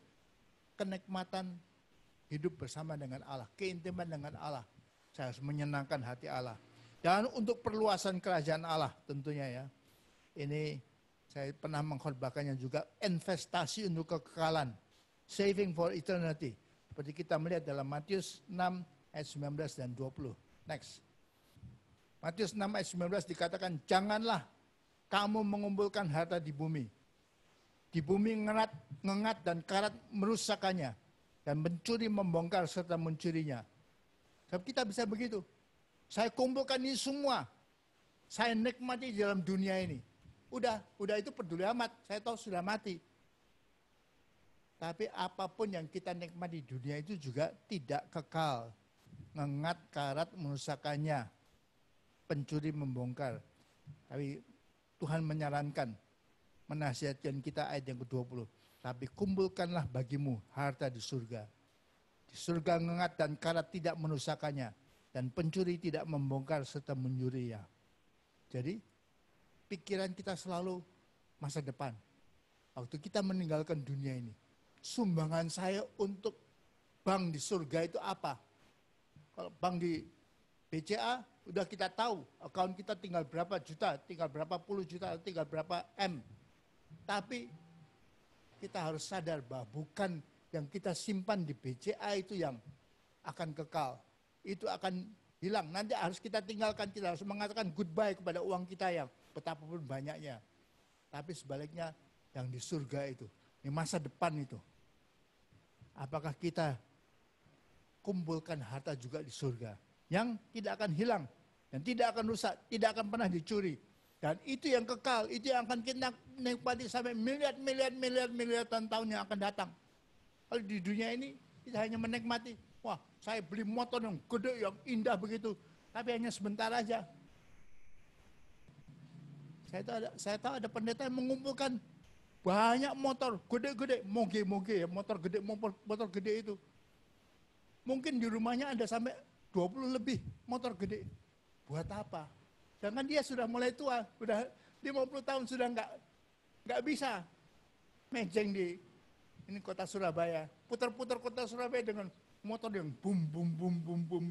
kenikmatan hidup bersama dengan Allah, keintiman dengan Allah. Saya harus menyenangkan hati Allah. Dan untuk perluasan kerajaan Allah tentunya ya. Ini saya pernah mengkhotbahkannya juga, investasi untuk kekekalan. Saving for eternity. Seperti kita melihat dalam Matius 6 ayat 19 dan 20. Next. Matius 6 ayat 19 dikatakan, janganlah kamu mengumpulkan harta di bumi. Di bumi ngengat dan karat merusakannya. Dan mencuri, membongkar, serta mencurinya. Sebab kita bisa begitu. Saya kumpulkan ini semua. Saya nikmati di dalam dunia ini. Udah itu peduli amat. Saya tahu sudah mati. Tapi apapun yang kita nikmati di dunia itu juga tidak kekal. Ngengat, karat, merusakannya. Pencuri, membongkar. Tapi Tuhan menyarankan, menasihatkan kita ayat yang ke-20. Tapi kumpulkanlah bagimu harta di surga. Di surga ngengat dan karat tidak merusakannya. Dan pencuri tidak membongkar serta mencurinya. Jadi pikiran kita selalu masa depan. Waktu kita meninggalkan dunia ini. Sumbangan saya untuk bank di surga itu apa? Kalau bank di BCA, udah kita tahu. Account kita tinggal berapa juta, tinggal berapa puluh juta, tinggal berapa M. Tapi kita harus sadar bahwa bukan yang kita simpan di BCA itu yang akan kekal. Itu akan hilang. Nanti harus kita tinggalkan, kita harus mengatakan goodbye kepada uang kita yang betapapun banyaknya. Tapi sebaliknya yang di surga itu, di masa depan itu. Apakah kita kumpulkan harta juga di surga yang tidak akan hilang dan tidak akan rusak, tidak akan pernah dicuri. Dan itu yang kekal, itu yang akan kita nikmati sampai miliar tahun yang akan datang. Kalau di dunia ini kita hanya menikmati, wah saya beli motor yang gede, yang indah begitu, tapi hanya sebentar aja. Saya tahu ada pendeta yang mengumpulkan banyak motor gede-gede, moge ya, motor gede itu. Mungkin di rumahnya ada sampai 20 lebih motor gede. Buat apa? Jangan dia sudah mulai tua, sudah 50 tahun sudah nggak bisa mejeng di ini kota Surabaya, putar-putar kota Surabaya dengan motor yang bum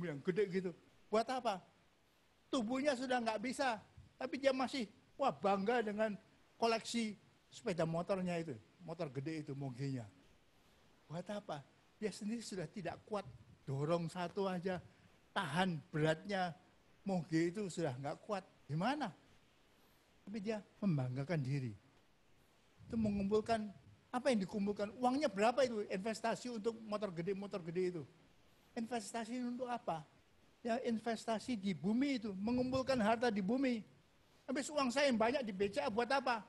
yang gede gitu. Buat apa? Tubuhnya sudah nggak bisa, tapi dia masih bangga dengan koleksi sepeda motornya itu, motor gede itu mogenya. Buat apa? Dia sendiri sudah tidak kuat, dorong satu aja, tahan beratnya, moge itu sudah nggak kuat. Gimana? Tapi dia membanggakan diri. Itu mengumpulkan, apa yang dikumpulkan? Uangnya berapa itu? Investasi untuk motor gede itu. Investasi untuk apa? Ya investasi di bumi itu, mengumpulkan harta di bumi. Habis uang saya yang banyak di BCA buat apa?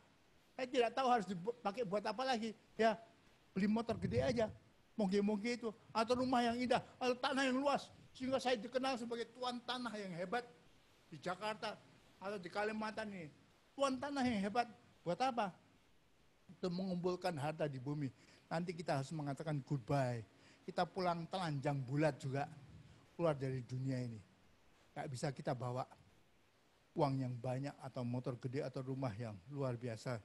Saya tidak tahu harus dipakai buat apa lagi. Ya beli motor gede aja, moge-moge itu. Atau rumah yang indah, atau tanah yang luas. Sehingga saya dikenal sebagai tuan tanah yang hebat di Jakarta atau di Kalimantan ini. Tuan tanah yang hebat, buat apa? Untuk mengumpulkan harta di bumi. Nanti kita harus mengatakan goodbye. Kita pulang telanjang bulat juga. Keluar dari dunia ini. Gak bisa kita bawa uang yang banyak atau motor gede atau rumah yang luar biasa.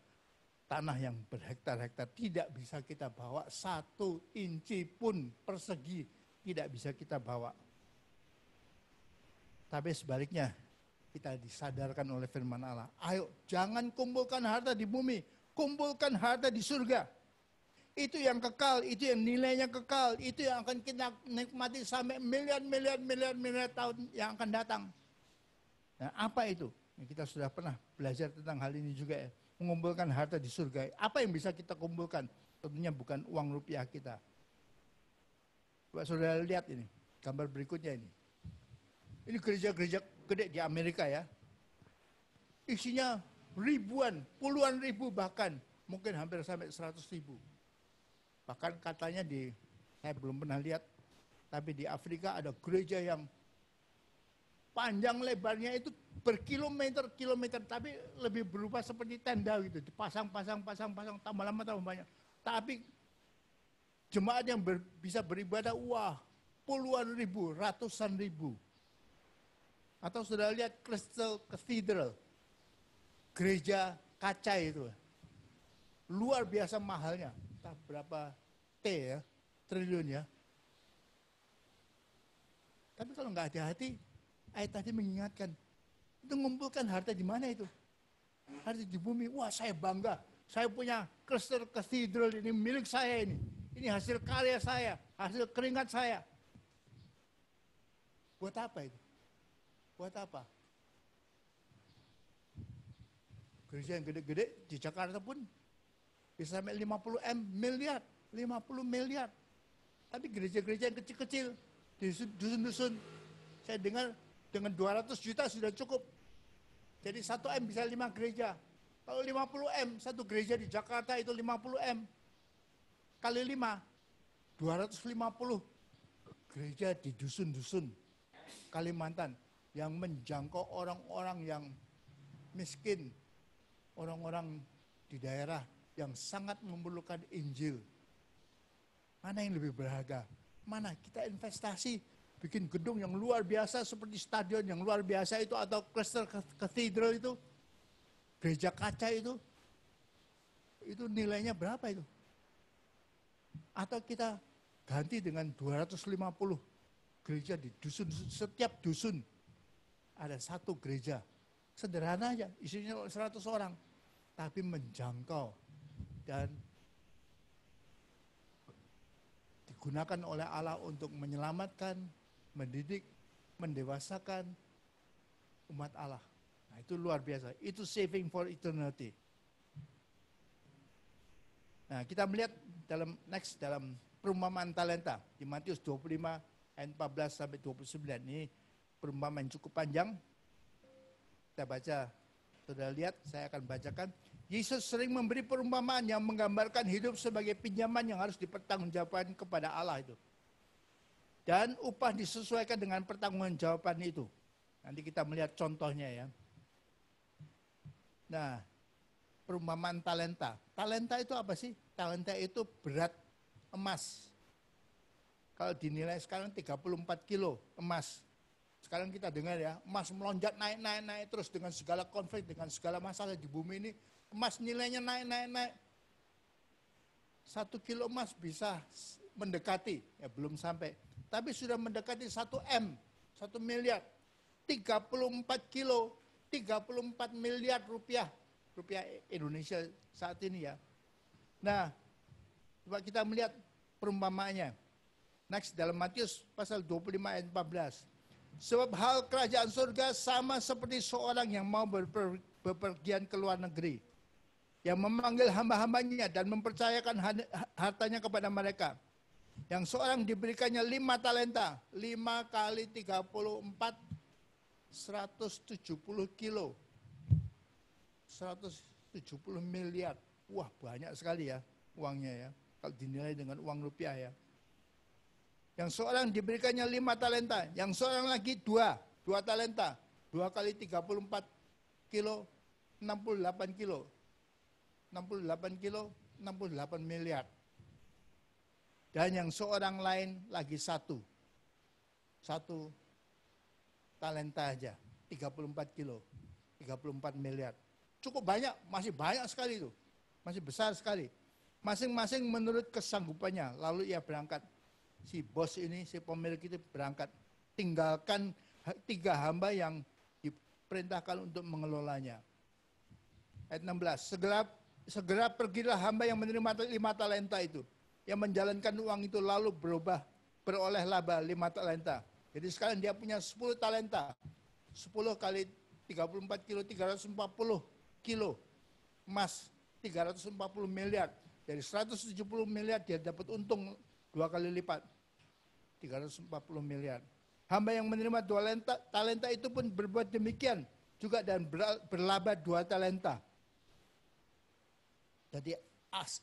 Tanah yang berhektar-hektar. Tidak bisa kita bawa 1 inci pun persegi. Tidak bisa kita bawa. Tapi sebaliknya, kita disadarkan oleh firman Allah. Ayo, jangan kumpulkan harta di bumi. Kumpulkan harta di surga. Itu yang kekal, itu yang nilainya kekal. Itu yang akan kita nikmati sampai miliar tahun yang akan datang. Nah, apa itu? Kita sudah pernah belajar tentang hal ini juga ya. mengumpulkan harta di surga. Apa yang bisa kita kumpulkan? Tentunya bukan uang rupiah kita. Coba saudara lihat ini, gambar berikutnya ini. Ini gereja-gereja gede di Amerika ya. Isinya ribuan, puluhan ribu bahkan. Mungkin hampir sampai 100.000. Bahkan katanya saya belum pernah lihat, tapi di Afrika ada gereja yang panjang lebarnya itu berkilometer-kilometer, tapi lebih berupa seperti tenda gitu, dipasang, tambah lama tambah banyak. Tapi jemaat yang bisa beribadah, wah, puluhan ribu, ratusan ribu. Atau sudah lihat Crystal Cathedral, gereja kaca itu, luar biasa mahalnya, entah berapa triliun ya. Tapi kalau nggak hati-hati, ayat tadi mengingatkan, itu mengumpulkan harta di mana itu? Harta di bumi. Wah, saya bangga. Saya punya Crystal Cathedral, ini milik saya ini. Ini hasil karya saya, hasil keringat saya. Buat apa itu? Buat apa? Gereja yang gede-gede di Jakarta pun bisa sampai 50 miliar. Tapi gereja-gereja yang kecil-kecil, di dusun-dusun, saya dengar dengan 200 juta sudah cukup. Jadi 1 M bisa 5 gereja. Kalau 50 M, satu gereja di Jakarta itu 50 M. Kali 5, 250 gereja di dusun-dusun Kalimantan yang menjangkau orang-orang yang miskin, orang-orang di daerah yang sangat memerlukan Injil. Mana yang lebih berharga? Mana kita investasi bikin gedung yang luar biasa seperti stadion yang luar biasa itu, atau Crystal Cathedral itu, gereja kaca itu nilainya berapa itu? Atau kita ganti dengan 250 gereja di dusun, setiap dusun ada satu gereja. Sederhana aja, isinya 100 orang, tapi menjangkau dan digunakan oleh Allah untuk menyelamatkan, mendidik, mendewasakan umat Allah. Nah, itu luar biasa. Itu saving for eternity. Nah, kita melihat dalam perumpamaan talenta di Matius 25 ayat 14 sampai 29. Ini perumpamaan cukup panjang. Kita baca. Saudara lihat, saya akan bacakan. Yesus sering memberi perumpamaan yang menggambarkan hidup sebagai pinjaman yang harus dipertanggungjawabkan kepada Allah itu. Dan upah disesuaikan dengan pertanggungjawaban itu. Nanti kita melihat contohnya ya. Nah, perumpamaan talenta. Talenta itu apa sih? Talenta itu berat emas. Kalau dinilai sekarang 34 kilo emas. Sekarang kita dengar ya, emas melonjak naik terus dengan segala konflik, dengan segala masalah di bumi ini. Emas nilainya naik. 1 kilo emas bisa mendekati, ya belum sampai. Tapi sudah mendekati 1 M, 1 miliar. 34 kilo, 34 miliar rupiah Indonesia saat ini ya. Nah, coba kita melihat perumpamaannya. Next, dalam Matius pasal 25 ayat 14. Sebab hal kerajaan surga sama seperti seorang yang mau bepergian ke luar negeri, yang memanggil hamba-hambanya dan mempercayakan hartanya kepada mereka. Yang seorang diberikannya 5 talenta, 5 kali 34, 170 kilo. 170 miliar. Wah, banyak sekali ya uangnya ya. Kalau dinilai dengan uang rupiah ya. Yang seorang diberikannya 5 talenta. Yang seorang lagi 2 talenta. 2 kali 34 kilo, 68 kilo. 68 kilo, 68 miliar. Dan yang seorang lain lagi 1 talenta aja. 34 kilo, 34 miliar. Cukup banyak, masih banyak sekali itu. Masih besar sekali. Masing-masing menurut kesanggupannya. Lalu ia berangkat. Si bos ini, si pemilik itu berangkat. Tinggalkan 3 hamba yang diperintahkan untuk mengelolanya. Ayat 16. Segera pergilah hamba yang menerima 5 talenta itu. Yang menjalankan uang itu lalu beroleh laba 5 talenta. Jadi sekarang dia punya 10 talenta. 10 kali 34 kilo, 340 kilo. emas 340 miliar. Dari 170 miliar dia dapat untung 2 kali lipat. 340 miliar. Hamba yang menerima 2 talenta itu pun berbuat demikian juga dan berlaba 2 talenta. Jadi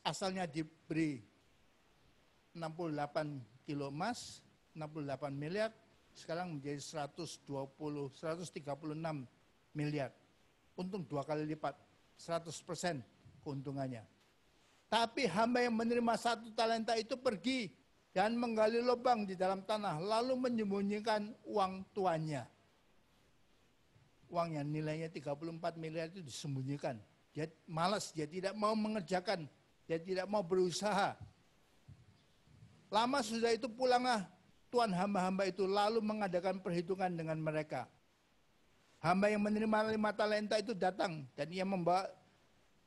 asalnya diberi 68 kilo emas, 68 miliar, sekarang menjadi 136 miliar. Untung 2 kali lipat, 100% keuntungannya. Tapi hamba yang menerima 1 talenta itu pergi dan menggali lubang di dalam tanah, lalu menyembunyikan uang tuannya. Uang yang nilainya 34 miliar itu disembunyikan. Dia malas, dia tidak mau mengerjakan, dia tidak mau berusaha. Lama sudah itu pulanglah tuan hamba-hamba itu lalu mengadakan perhitungan dengan mereka. Hamba yang menerima 5 talenta itu datang dan ia membawa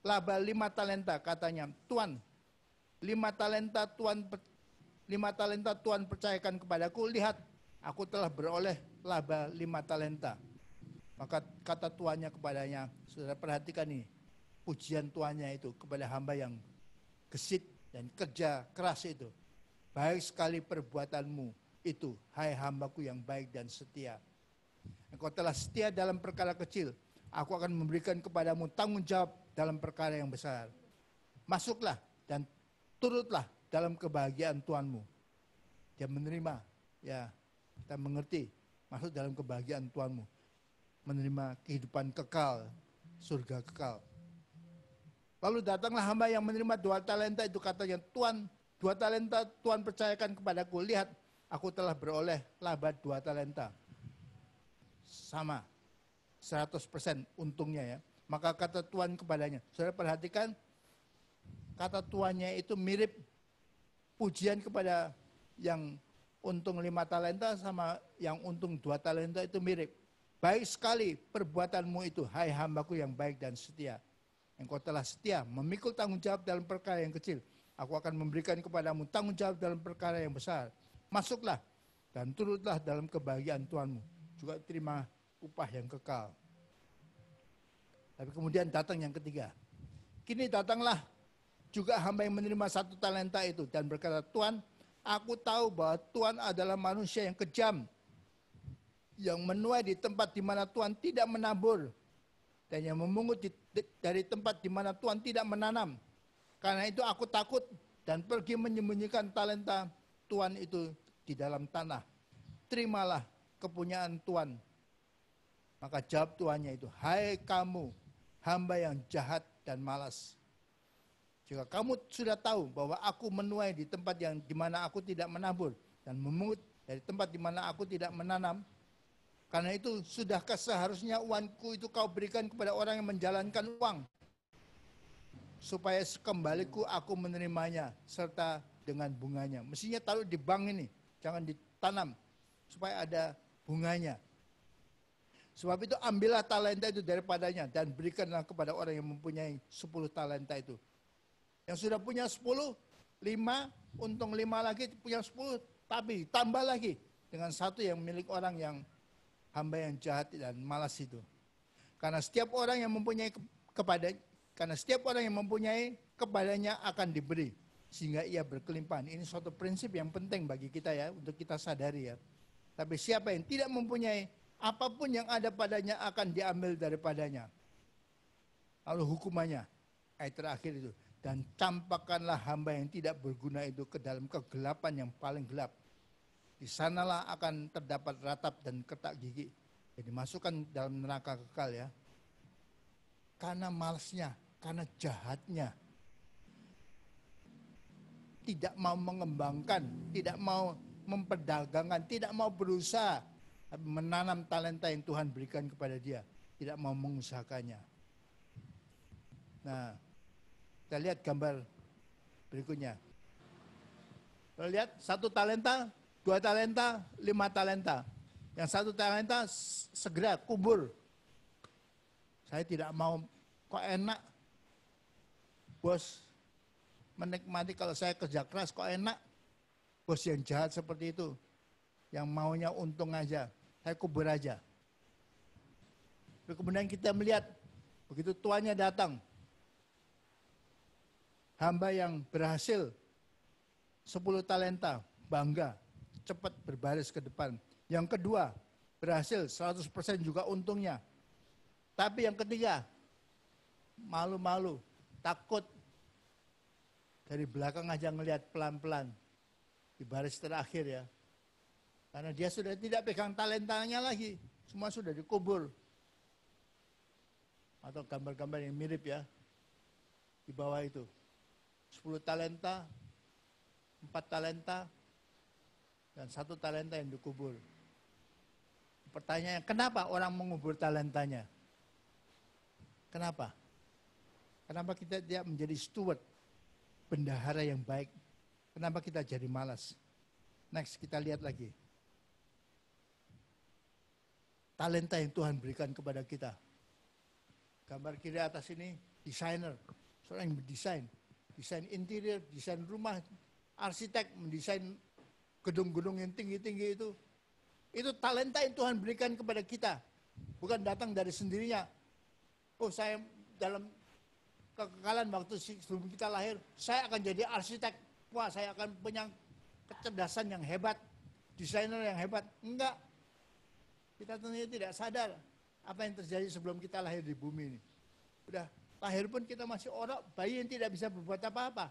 laba 5 talenta, katanya, Tuan, 5 talenta Tuan percayakan kepadaku, lihat, aku telah beroleh laba 5 talenta. Maka kata tuannya kepadanya, saudara perhatikan ini, pujian tuannya itu kepada hamba yang gesit dan kerja keras itu. Baik sekali perbuatanmu itu, hai hambaku yang baik dan setia. Engkau telah setia dalam perkara kecil, aku akan memberikan kepadamu tanggung jawab dalam perkara yang besar. Masuklah dan turutlah dalam kebahagiaan Tuanmu. Dia menerima, ya kita mengerti, masuk dalam kebahagiaan Tuanmu. Menerima kehidupan kekal, surga kekal. Lalu datanglah hamba yang menerima 2 talenta itu, katanya, Tuan, 2 talenta Tuan percayakan kepadaku, lihat, aku telah beroleh laba 2 talenta. Sama, 100% untungnya ya. Maka kata Tuan kepadanya, saudara perhatikan, kata tuannya itu mirip pujian kepada yang untung 5 talenta sama yang untung 2 talenta itu mirip. Baik sekali perbuatanmu itu, hai hambaku yang baik dan setia. Engkau telah setia, memikul tanggung jawab dalam perkara yang kecil. Aku akan memberikan kepadamu tanggung jawab dalam perkara yang besar. Masuklah dan turutlah dalam kebahagiaan Tuanmu. Juga terima upah yang kekal. Tapi kemudian datang yang ketiga. Kini datanglah juga hamba yang menerima 1 talenta itu dan berkata, Tuan, aku tahu bahwa Tuan adalah manusia yang kejam, yang menuai di tempat di mana Tuan tidak menabur, dan yang memungut dari tempat di mana Tuan tidak menanam. Karena itu aku takut dan pergi menyembunyikan talenta Tuan itu di dalam tanah. Terimalah kepunyaan Tuan. Maka jawab tuannya itu, hai kamu, hamba yang jahat dan malas. Jika kamu sudah tahu bahwa aku menuai di tempat yang di mana aku tidak menabur dan memungut dari tempat di mana aku tidak menanam, karena itu sudahkah seharusnya uangku itu kau berikan kepada orang yang menjalankan uang, supaya sekembaliku aku menerimanya serta dengan bunganya. Mestinya taruh di bank ini, jangan ditanam, supaya ada bunganya. Sebab itu ambillah talenta itu daripadanya dan berikanlah kepada orang yang mempunyai 10 talenta itu. Yang sudah punya 10, 5, untung 5 lagi, punya 10, tapi tambah lagi dengan 1 yang milik orang yang hamba yang jahat dan malas itu. Karena setiap orang yang mempunyai kepadanya akan diberi, sehingga ia berkelimpahan. Ini suatu prinsip yang penting bagi kita ya, untuk kita sadari ya. Tapi siapa yang tidak mempunyai, apapun yang ada padanya akan diambil daripadanya. Lalu hukumannya, ayat terakhir itu, dan campakkanlah hamba yang tidak berguna itu ke dalam kegelapan yang paling gelap. Di sanalah akan terdapat ratap dan ketak gigi. Jadi masukkan dalam neraka kekal ya. Karena malasnya, karena jahatnya. Tidak mau mengembangkan, tidak mau memperdagangkan, tidak mau berusaha menanam talenta yang Tuhan berikan kepada dia, tidak mau mengusahakannya. Nah, kita lihat gambar berikutnya. Kita lihat 1 talenta, 2 talenta, 5 talenta. Yang 1 talenta segera kubur. Saya tidak mau, kok enak bos menikmati kalau saya kerja keras, kok enak bos yang jahat seperti itu, yang maunya untung aja. Saya kubur aja. Kemudian kita melihat, begitu tuannya datang, hamba yang berhasil 10 talenta, bangga, cepat berbaris ke depan. Yang kedua, berhasil 100% juga untungnya. Tapi yang ketiga, malu-malu, takut. Dari belakang aja ngelihat pelan-pelan di baris terakhir ya. Karena dia sudah tidak pegang talentanya lagi, semua sudah dikubur. Atau gambar-gambar yang mirip ya, di bawah itu. 10 talenta, 4 talenta, dan 1 talenta yang dikubur. Pertanyaannya, kenapa orang mengubur talentanya? Kenapa? Kenapa kita tidak menjadi steward, bendahara yang baik? Kenapa kita jadi malas? Next, kita lihat lagi. Talenta yang Tuhan berikan kepada kita. Gambar kiri atas ini, desainer. Seorang yang mendesain. Desain interior, desain rumah, arsitek, mendesain gedung-gedung yang tinggi-tinggi itu. Itu talenta yang Tuhan berikan kepada kita. Bukan datang dari sendirinya. Oh, saya dalam kekekalan waktu sebelum kita lahir, saya akan jadi arsitek. Wah, saya akan punya kecerdasan yang hebat, desainer yang hebat. Enggak. Kita tentunya tidak sadar apa yang terjadi sebelum kita lahir di bumi ini. Udah lahir pun kita masih orang, bayi yang tidak bisa berbuat apa-apa.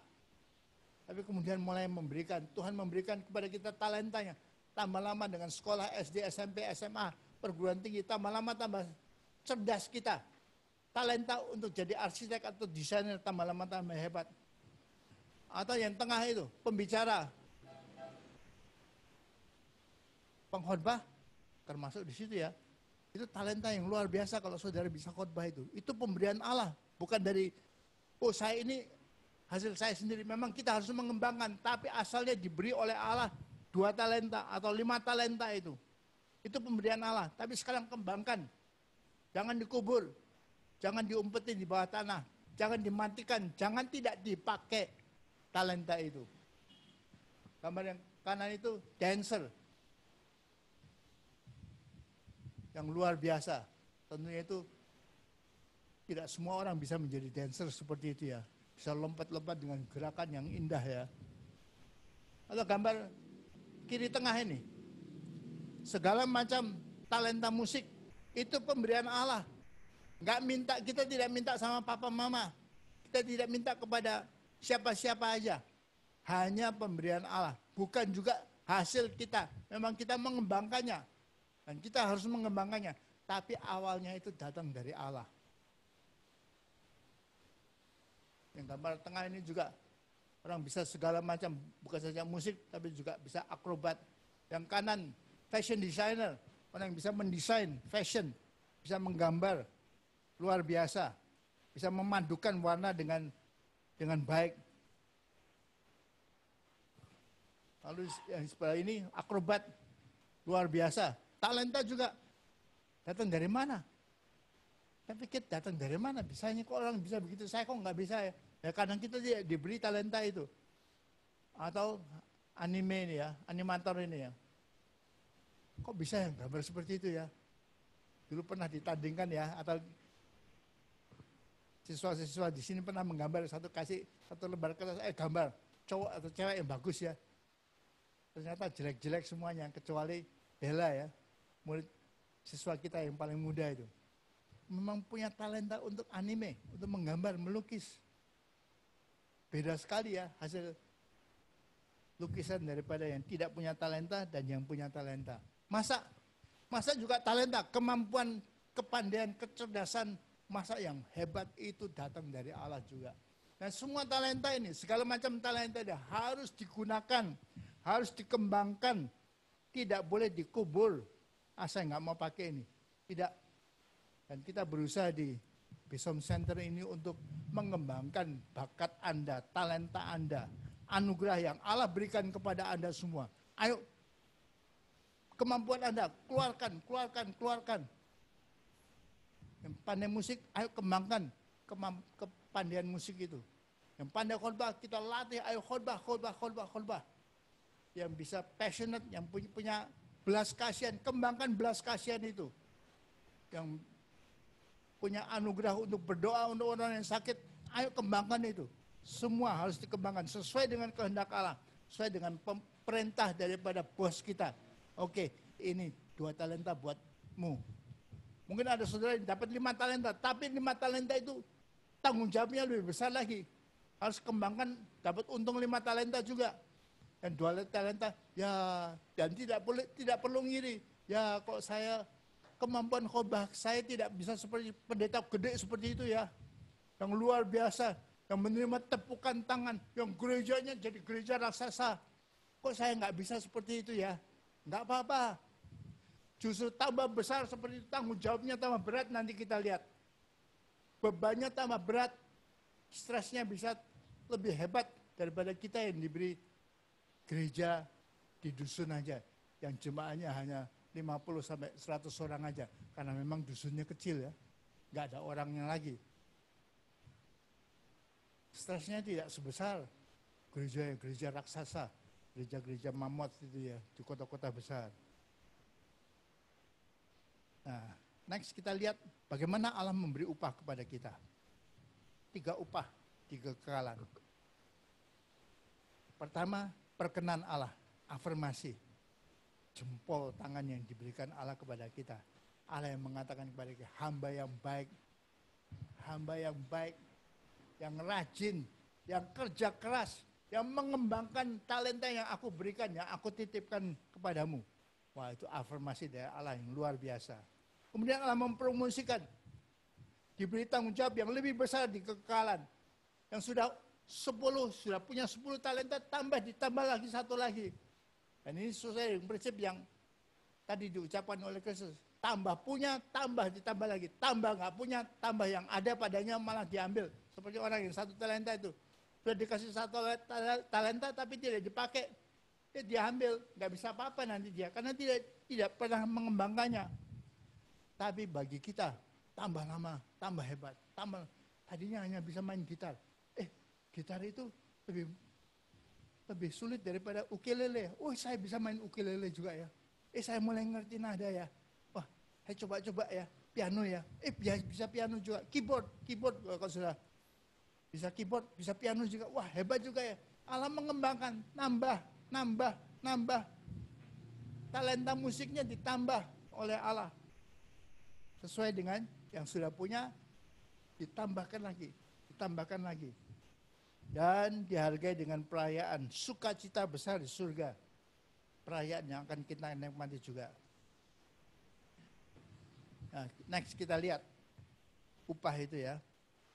Tapi kemudian mulai memberikan, Tuhan memberikan kepada kita talentanya. Tambah lama dengan sekolah SD, SMP, SMA, perguruan tinggi, tambah lama tambah cerdas kita. Talenta untuk jadi arsitek atau desainer tambah lama tambah hebat. Atau yang tengah itu, pembicara, pengkhotbah, termasuk di situ ya. Itu talenta yang luar biasa kalau saudara bisa khotbah itu. Itu pemberian Allah, bukan dari, oh saya ini hasil saya sendiri. Memang kita harus mengembangkan, tapi asalnya diberi oleh Allah 2 talenta atau 5 talenta itu. Itu pemberian Allah, tapi sekarang kembangkan. Jangan dikubur, jangan diumpetin di bawah tanah, jangan dimatikan, jangan tidak dipakai talenta itu. Gambar yang kanan itu dancer. Yang luar biasa. Tentunya itu tidak semua orang bisa menjadi dancer seperti itu ya. Bisa lompat-lompat dengan gerakan yang indah ya. Atau gambar kiri tengah ini. Segala macam talenta musik itu pemberian Allah. Kita tidak minta sama papa mama. Kita tidak minta kepada siapa-siapa aja. Hanya pemberian Allah. Bukan juga hasil kita. Memang kita mengembangkannya. Dan kita harus mengembangkannya. Tapi awalnya itu datang dari Allah. Yang gambar tengah ini juga orang bisa segala macam. Bukan saja musik, tapi juga bisa akrobat. Yang kanan, fashion designer. Orang yang bisa mendesain fashion. Bisa menggambar. Luar biasa. Bisa memadukan warna dengan baik. Lalu yang sebelah ini akrobat. Luar biasa. Talenta juga datang dari mana? Saya pikir datang dari mana? Bisanya kok orang bisa begitu, saya kok nggak bisa ya? Ya kadang kita diberi talenta itu. Atau anime ini ya, animator ini ya. Kok bisa yang gambar seperti itu ya? Dulu pernah ditandingkan ya, atau siswa-siswa di sini pernah menggambar satu lembar kertas, gambar cowok atau cewek yang bagus ya. Ternyata jelek-jelek semuanya, kecuali Bella ya. Murid siswa kita yang paling muda itu memang punya talenta untuk anime, untuk menggambar, melukis. Beda sekali ya hasil lukisan daripada yang tidak punya talenta dan yang punya talenta. Masa juga talenta, kemampuan, kepandaian, kecerdasan, masa yang hebat itu datang dari Allah juga. Dan semua talenta ini, segala macam talenta ini harus digunakan, harus dikembangkan, tidak boleh dikubur. Saya nggak mau pakai ini. Tidak. Dan kita berusaha di Besom Center ini untuk mengembangkan bakat Anda, talenta Anda, anugerah yang Allah berikan kepada Anda semua. Ayo, kemampuan Anda, keluarkan. Yang pandai musik, ayo kembangkan kepandaian musik itu. Yang pandai khotbah, kita latih, ayo khotbah. Yang bisa passionate, yang punya belas kasihan, kembangkan belas kasihan itu. Yang punya anugerah untuk berdoa untuk orang yang sakit, ayo kembangkan itu. Semua harus dikembangkan sesuai dengan kehendak Allah, sesuai dengan perintah daripada bos kita. Oke, ini 2 talenta buatmu. Mungkin ada saudara yang dapat 5 talenta, tapi 5 talenta itu tanggung jawabnya lebih besar lagi. Harus kembangkan, dapat untung 5 talenta juga. Dan 2 talenta, ya, dan tidak perlu ngiri. Ya, kok saya kemampuan khotbah saya tidak bisa seperti pendeta gede seperti itu ya. Yang luar biasa, yang menerima tepukan tangan, yang gerejanya jadi gereja raksasa. Kok saya nggak bisa seperti itu ya? Nggak apa-apa. Justru tambah besar seperti itu, tanggung jawabnya tambah berat, nanti kita lihat. Bebannya tambah berat, stresnya bisa lebih hebat daripada kita yang diberi gereja di dusun aja. Yang jemaahnya hanya 50 sampai 100 orang aja. Karena memang dusunnya kecil ya. Nggak ada orangnya lagi. Stresnya tidak sebesar gereja raksasa, gereja-gereja mamut itu ya, di kota-kota besar. Nah, next kita lihat bagaimana Allah memberi upah kepada kita. 3 upah, 3 kekekalan. Pertama, perkenan Allah, afirmasi. Jempol tangan yang diberikan Allah kepada kita. Allah yang mengatakan kepada kita, hamba yang baik, yang rajin, yang kerja keras, yang mengembangkan talenta yang aku berikan, yang aku titipkan kepadamu. Wah, itu afirmasi dari Allah yang luar biasa. Kemudian Allah mempromosikan, diberi tanggung jawab yang lebih besar di kekekalan. Yang sudah punya 10 talenta, ditambah lagi 1 lagi. Dan ini sesuai dengan prinsip yang tadi diucapkan oleh Kristus. Tambah punya, ditambah lagi. Tambah nggak punya, tambah yang ada padanya malah diambil. Seperti orang yang 1 talenta itu. Sudah dikasih 1 talenta tapi tidak dipakai. Dia diambil, nggak bisa apa-apa nanti dia. Karena tidak pernah mengembangkannya. Tapi bagi kita, tambah lama, tambah hebat. Tadinya hanya bisa main gitar. Gitar itu lebih sulit daripada ukulele. Oh, saya bisa main ukulele juga ya. Saya mulai ngerti nada ya. Wah, saya coba-coba ya. Piano ya. Bisa piano juga. Keyboard kalau sudah bisa keyboard, bisa piano juga. Wah, hebat juga ya. Allah mengembangkan, nambah. Talenta musiknya ditambah oleh Allah. Sesuai dengan yang sudah punya, ditambahkan lagi. Dan dihargai dengan perayaan sukacita besar di surga. Perayaan yang akan kita nikmati juga. Nah, next kita lihat upah itu ya.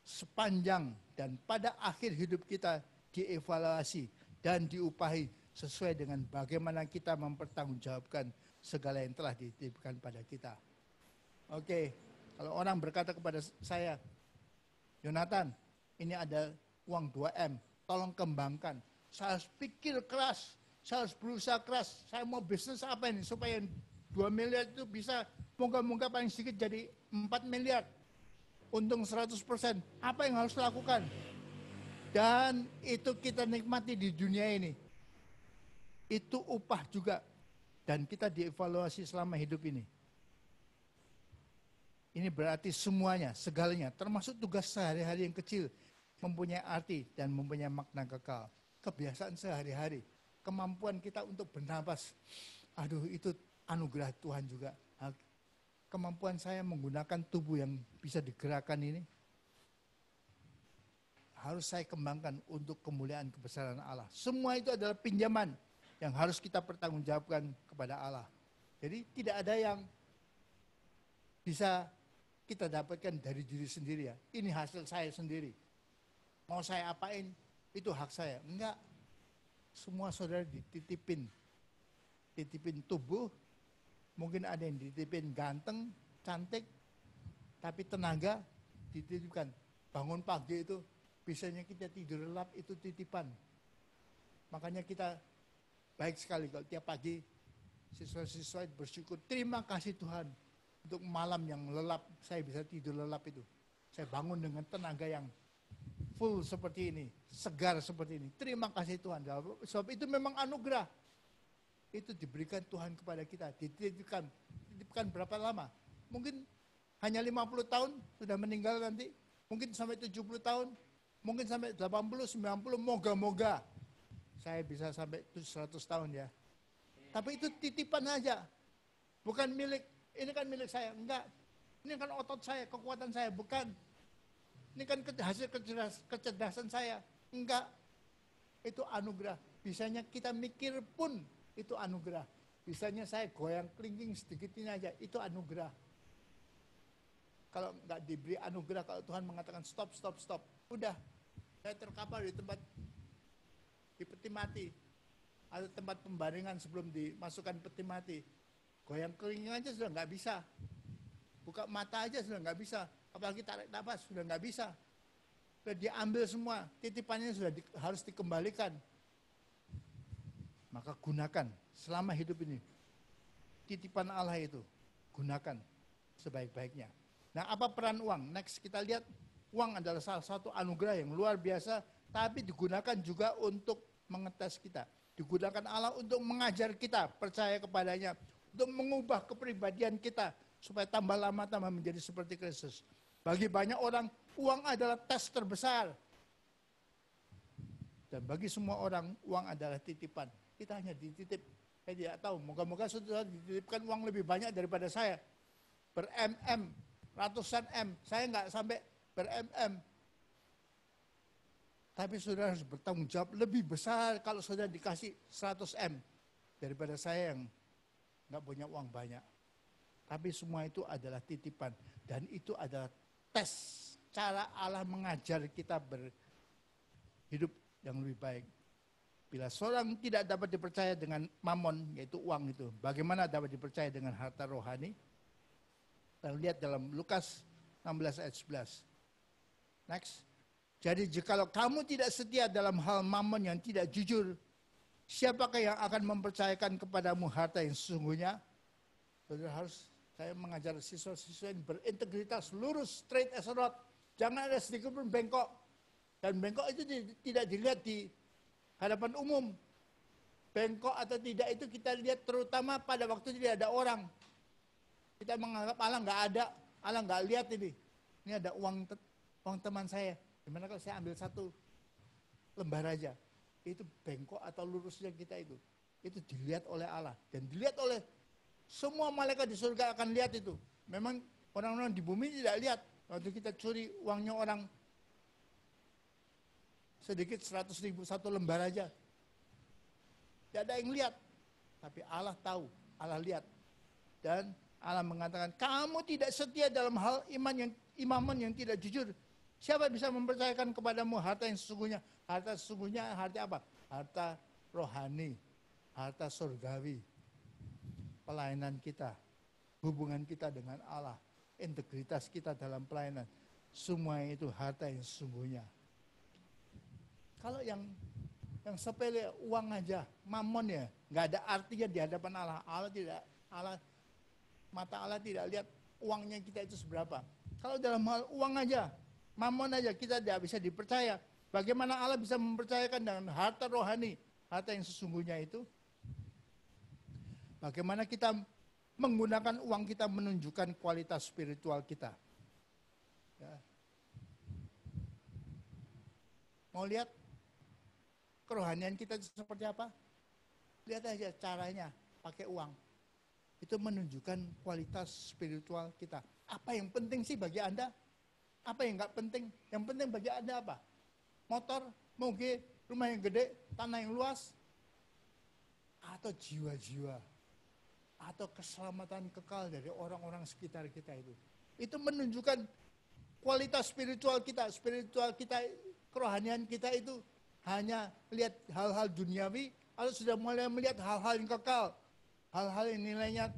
Sepanjang dan pada akhir hidup kita dievaluasi dan diupahi sesuai dengan bagaimana kita mempertanggungjawabkan segala yang telah dititipkan pada kita. Oke, kalau orang berkata kepada saya, Yonatan, ini ada uang 2M, tolong kembangkan. Saya harus pikir keras, saya harus berusaha keras. Saya mau bisnis apa ini supaya 2 miliar itu bisa moga-moga paling sedikit jadi 4 miliar. Untung 100%. Apa yang harus lakukan? Dan itu kita nikmati di dunia ini. Itu upah juga. Dan kita dievaluasi selama hidup ini. Ini berarti semuanya, segalanya, termasuk tugas sehari-hari yang kecil, mempunyai arti dan mempunyai makna kekal. Kebiasaan sehari-hari, kemampuan kita untuk bernapas. Aduh, itu anugerah Tuhan juga. Kemampuan saya menggunakan tubuh yang bisa digerakkan ini, harus saya kembangkan untuk kemuliaan kebesaran Allah. Semua itu adalah pinjaman yang harus kita pertanggungjawabkan kepada Allah. Jadi tidak ada yang bisa kita dapatkan dari diri sendiri ya. Ini hasil saya sendiri. Mau saya apain, itu hak saya. Enggak. Semua saudara dititipin. Titipin tubuh, mungkin ada yang dititipin ganteng, cantik, tapi tenaga dititipkan. Bangun pagi itu, biasanya kita tidur lelap itu titipan. Makanya kita baik sekali kalau tiap pagi siswa-siswa bersyukur, terima kasih Tuhan. Untuk malam yang lelap, saya bisa tidur lelap itu. Saya bangun dengan tenaga yang full seperti ini, segar seperti ini. Terima kasih Tuhan. Sebab itu memang anugerah. Itu diberikan Tuhan kepada kita. Dititipkan berapa lama? Mungkin hanya 50 tahun sudah meninggal nanti. Mungkin sampai 70 tahun. mungkin sampai 80, 90, moga-moga saya bisa sampai 100 tahun ya. Tapi itu titipan aja. Bukan milik, ini kan milik saya, enggak. Ini kan otot saya, kekuatan saya, bukan. Ini kan hasil kecerdasan saya, enggak. Itu anugerah. Bisanya kita mikir pun itu anugerah. Bisanya saya goyang kelingking sedikit ini aja, itu anugerah. Kalau enggak diberi anugerah, kalau Tuhan mengatakan stop, stop, stop. Udah, saya terkapar di tempat, di peti mati. Ada tempat pembaringan sebelum dimasukkan peti mati. Goyang kelingking aja sudah nggak bisa. Buka mata aja sudah nggak bisa. Apalagi tarik nafas sudah nggak bisa. Sudah diambil semua. Titipannya sudah harus dikembalikan. Maka gunakan selama hidup ini. Titipan Allah itu. Gunakan sebaik-baiknya. Nah, apa peran uang? Next kita lihat. Uang adalah salah satu anugerah yang luar biasa. Tapi digunakan juga untuk mengetes kita. Digunakan Allah untuk mengajar kita percaya kepadanya, untuk mengubah kepribadian kita supaya tambah lama tambah menjadi seperti Kristus. Bagi banyak orang, uang adalah tes terbesar. Dan bagi semua orang, uang adalah titipan. Kita hanya dititip. Saya tidak tahu, moga-moga saudara dititipkan uang lebih banyak daripada saya. Ber-MM, ratusan M. Saya nggak sampai ber-MM. Tapi saudara harus bertanggung jawab lebih besar kalau saudara dikasih 100 M daripada saya yang nggak punya uang banyak. Tapi semua itu adalah titipan dan itu adalah tes cara Allah mengajar kita berhidup yang lebih baik. Bila seorang tidak dapat dipercaya dengan mamon, yaitu uang itu, bagaimana dapat dipercaya dengan harta rohani? Kita lihat dalam Lukas 16 ayat 11. Next. Jadi jikalau kamu tidak setia dalam hal mamon yang tidak jujur, siapakah yang akan mempercayakan kepadamu harta yang sesungguhnya? Saudara harus, saya mengajar siswa-siswa yang berintegritas, lurus, straight as a rod. Jangan ada sedikit pun bengkok. Dan bengkok itu tidak dilihat di hadapan umum. Bengkok atau tidak itu kita lihat terutama pada waktu tidak ada orang. Kita menganggap Allah nggak ada, Allah nggak lihat ini. Ini ada uang teman saya. Gimana kalau saya ambil satu lembar aja? Itu bengkok atau lurusnya kita itu. Itu dilihat oleh Allah. Dan dilihat oleh semua malaikat di surga akan lihat itu. Memang orang-orang di bumi tidak lihat. Waktu kita curi uangnya orang sedikit 100.000 satu lembar aja. Tidak ada yang lihat. Tapi Allah tahu, Allah lihat. Dan Allah mengatakan, kamu tidak setia dalam hal imaman yang tidak jujur. Siapa bisa mempercayakan kepadamu harta yang sesungguhnya? Harta sesungguhnya harta apa? Harta rohani, harta surgawi. Pelayanan kita, hubungan kita dengan Allah, integritas kita dalam pelayanan. Semua itu harta yang sesungguhnya. Kalau yang sepele uang aja, mamon ya, nggak ada artinya di hadapan Allah. Mata Allah tidak lihat uangnya kita itu seberapa. Kalau dalam hal uang aja, mamon aja kita tidak bisa dipercaya. Bagaimana Allah bisa mempercayakan dengan harta rohani, harta yang sesungguhnya itu? Bagaimana kita menggunakan uang kita menunjukkan kualitas spiritual kita? Ya. Mau lihat kerohanian kita seperti apa? Lihat aja caranya pakai uang. Itu menunjukkan kualitas spiritual kita. Apa yang penting sih bagi Anda? Apa yang nggak penting? Yang penting bagi Anda apa? Motor, moge, rumah yang gede, tanah yang luas, atau jiwa-jiwa, atau keselamatan kekal dari orang-orang sekitar kita itu. Itu menunjukkan kualitas spiritual kita, kerohanian kita itu hanya lihat hal-hal duniawi, atau sudah mulai melihat hal-hal yang kekal, hal-hal yang nilainya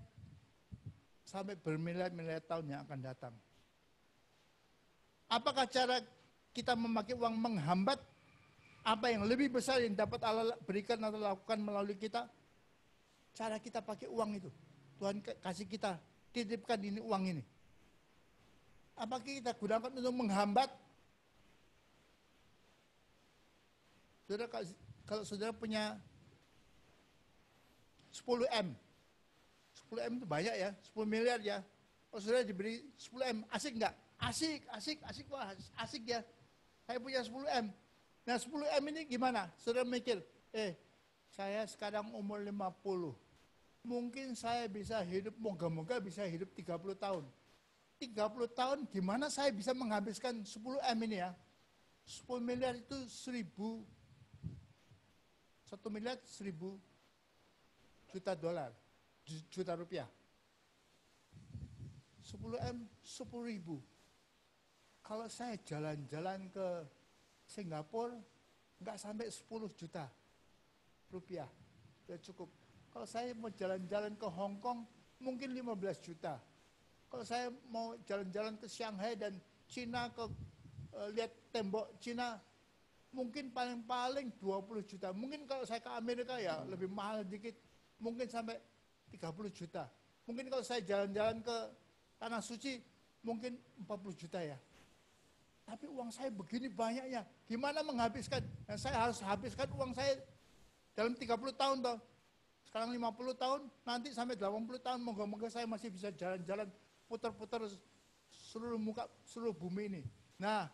sampai bermiliar-miliar tahun yang akan datang. Apakah cara kita memakai uang menghambat apa yang lebih besar yang dapat Allah berikan atau lakukan melalui kita? Cara kita pakai uang itu. Tuhan kasih kita, titipkan ini uang ini. Apakah kita gunakan untuk menghambat? Saudara, kalau saudara punya 10 M. 10 M itu banyak ya, 10 miliar ya. Kalau saudara diberi 10 M, asik enggak? Asik, wah asik ya. Saya punya 10M. Nah 10M ini gimana? Saudara mikir, saya sekarang umur 50. Mungkin saya bisa hidup, moga-moga bisa hidup 30 tahun. 30 tahun gimana saya bisa menghabiskan 10M ini ya? 10 miliar itu 1 miliar 1.000 juta dolar, juta rupiah. 10M 10.000. Kalau saya jalan-jalan ke Singapura, nggak sampai 10 juta rupiah, ya cukup. Kalau saya mau jalan-jalan ke Hong Kong, mungkin 15 juta. Kalau saya mau jalan-jalan ke Shanghai dan Cina, lihat tembok Cina, mungkin paling-paling 20 juta. Mungkin kalau saya ke Amerika ya lebih mahal dikit, mungkin sampai 30 juta. Mungkin kalau saya jalan-jalan ke Tanah Suci, mungkin 40 juta ya. Tapi uang saya begini banyaknya, gimana menghabiskan? Dan saya harus habiskan uang saya dalam 30 tahun toh. Sekarang 50 tahun, nanti sampai 80 tahun, moga-moga saya masih bisa jalan-jalan, putar-putar seluruh bumi ini. Nah,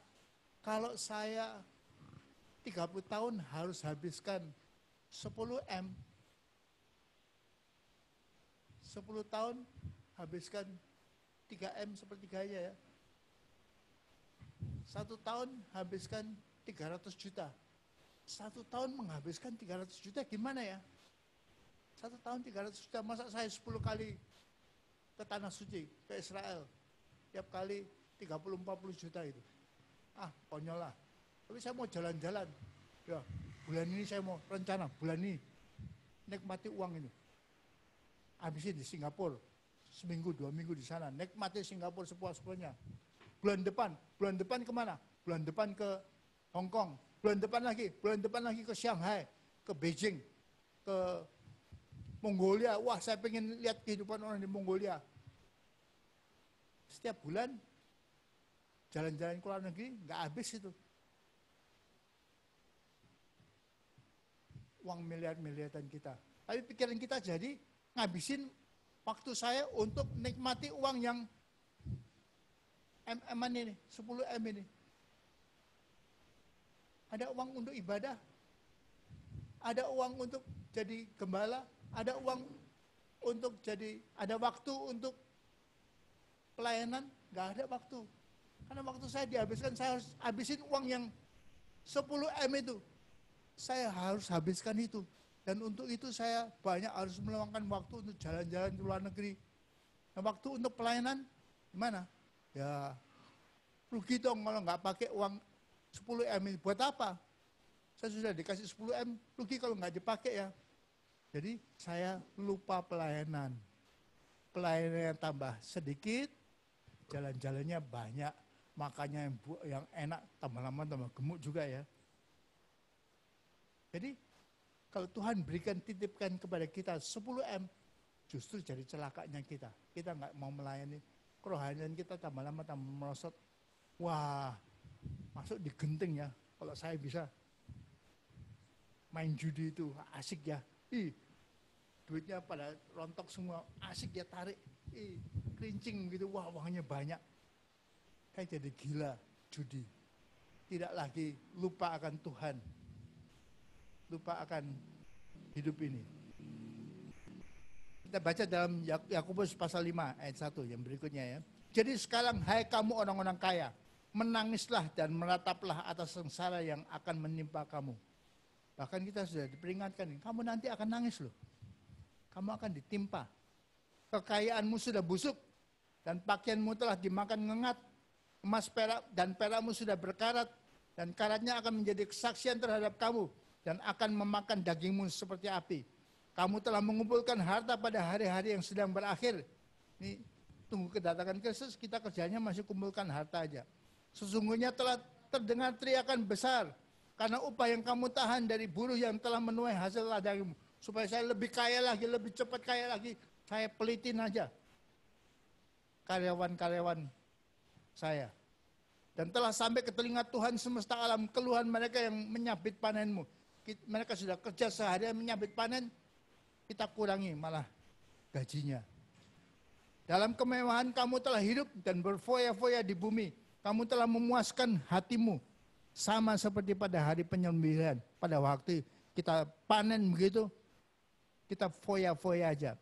kalau saya 30 tahun harus habiskan 10M, 10 tahun habiskan 3M sepertiganya ya. 1 tahun habiskan 300 juta. 1 tahun menghabiskan 300 juta gimana ya? 1 tahun 300 juta, masa saya 10 kali ke Tanah Suci, ke Israel. Tiap kali 30-40 juta itu. Konyol lah. Tapi saya mau jalan-jalan. Ya, bulan ini saya mau rencana, bulan ini nikmati uang ini. Habisin di Singapura, seminggu, 2 minggu di sana. Nikmati Singapura sepuas-puasnya. Bulan depan kemana? Bulan depan ke Hong Kong. Bulan depan lagi ke Shanghai, ke Beijing, ke Mongolia. Wah, saya pengen lihat kehidupan orang di Mongolia. Setiap bulan jalan-jalan ke luar negeri, nggak habis itu. Uang miliar-miliaran kita. Tapi pikiran kita jadi ngabisin waktu saya untuk nikmati uang yang M-an ini, 10M ini. Ada uang untuk ibadah, ada uang untuk jadi gembala, ada uang untuk ada waktu untuk pelayanan, nggak ada waktu. Karena waktu saya dihabiskan, saya harus habisin uang yang 10M itu. Saya harus habiskan itu. Dan untuk itu saya banyak harus meluangkan waktu untuk jalan-jalan ke luar negeri. Nah, waktu untuk pelayanan, gimana? Ya, rugi dong kalau nggak pakai uang 10M ini. Buat apa? Saya sudah dikasih 10M, rugi kalau nggak dipakai ya. Jadi saya lupa pelayanan. Pelayanannya tambah sedikit, jalan-jalannya banyak, makannya yang enak, tambah lama tambah gemuk juga ya. Jadi kalau Tuhan berikan, titipkan kepada kita 10M, justru jadi celakanya kita. Kita nggak mau melayani, kerohanian kita tambah lama tambah merosot. Wah, masuk di genting ya. Kalau saya bisa main judi itu asik ya. Duitnya pada rontok semua, asik ya, tarik. Kerincing gitu, wah uangnya banyak. Kayak jadi gila judi. Tidak lagi lupa akan Tuhan. Lupa akan hidup ini. Kita baca dalam Yakobus pasal 5 ayat 1 yang berikutnya ya. Jadi sekarang hai kamu orang-orang kaya, menangislah dan merataplah atas sengsara yang akan menimpa kamu. Bahkan kita sudah diperingatkan, kamu nanti akan nangis loh. Kamu akan ditimpa. Kekayaanmu sudah busuk dan pakaianmu telah dimakan ngengat. Emas perak dan perakmu sudah berkarat dan karatnya akan menjadi kesaksian terhadap kamu dan akan memakan dagingmu seperti api. Kamu telah mengumpulkan harta pada hari-hari yang sedang berakhir. Ini tunggu kedatangan Kristus, kita kerjanya masih kumpulkan harta aja. Sesungguhnya telah terdengar teriakan besar karena upah yang kamu tahan dari buruh yang telah menuai hasil ladangmu. Supaya saya lebih kaya lagi, lebih cepat kaya lagi, saya pelitin aja karyawan-karyawan saya. Dan telah sampai ke telinga Tuhan semesta alam keluhan mereka yang menyabit panenmu. Mereka sudah kerja seharian menyabit panen, kita kurangi malah gajinya. Dalam kemewahan kamu telah hidup dan berfoya-foya di bumi. Kamu telah memuaskan hatimu Sama seperti pada hari penyembelihan, pada waktu kita panen begitu, kita foya-foya aja.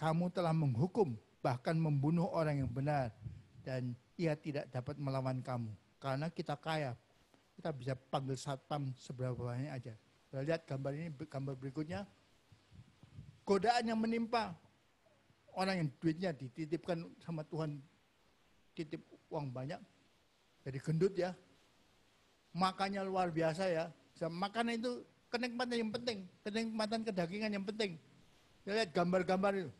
Kamu telah menghukum, bahkan membunuh orang yang benar. Dan ia tidak dapat melawan kamu. Karena kita kaya, kita bisa panggil satpam seberapa banyak aja. Kita lihat gambar ini, gambar berikutnya. Godaan yang menimpa orang yang duitnya dititipkan sama Tuhan, titip uang banyak, jadi gendut ya. Makannya luar biasa ya. Makanan itu kenikmatan yang penting, kenikmatan kedagingan yang penting. Kita lihat gambar-gambar itu.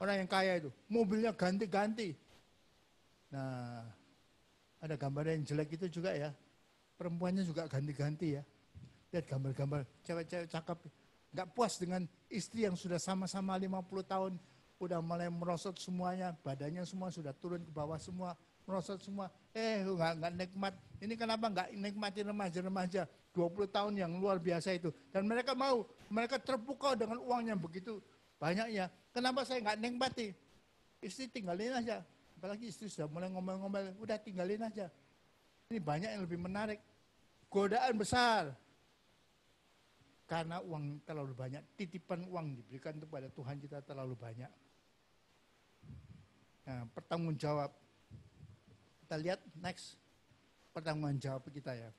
Orang yang kaya itu, mobilnya ganti-ganti. Nah, ada gambar yang jelek itu juga ya. Perempuannya juga ganti-ganti ya. Lihat gambar-gambar cewek-cewek cakep. Nggak puas dengan istri yang sudah sama-sama 50 tahun. Udah mulai merosot semuanya. Badannya semua sudah turun ke bawah semua. Merosot semua. Nggak nikmat. Ini kenapa nggak nikmati remaja-remaja 20 tahun yang luar biasa itu. Dan mereka mau. Mereka terpukau dengan uang yang begitu banyaknya. Kenapa saya nggak nikmati? Istri tinggalin aja. Apalagi istri sudah mulai ngomel-ngomel. Udah tinggalin aja. Ini banyak yang lebih menarik. Godaan besar. Karena uang terlalu banyak. Titipan uang diberikan kepada Tuhan kita terlalu banyak. Nah, pertanggung jawab. Kita lihat next. Pertanggung jawab kita ya.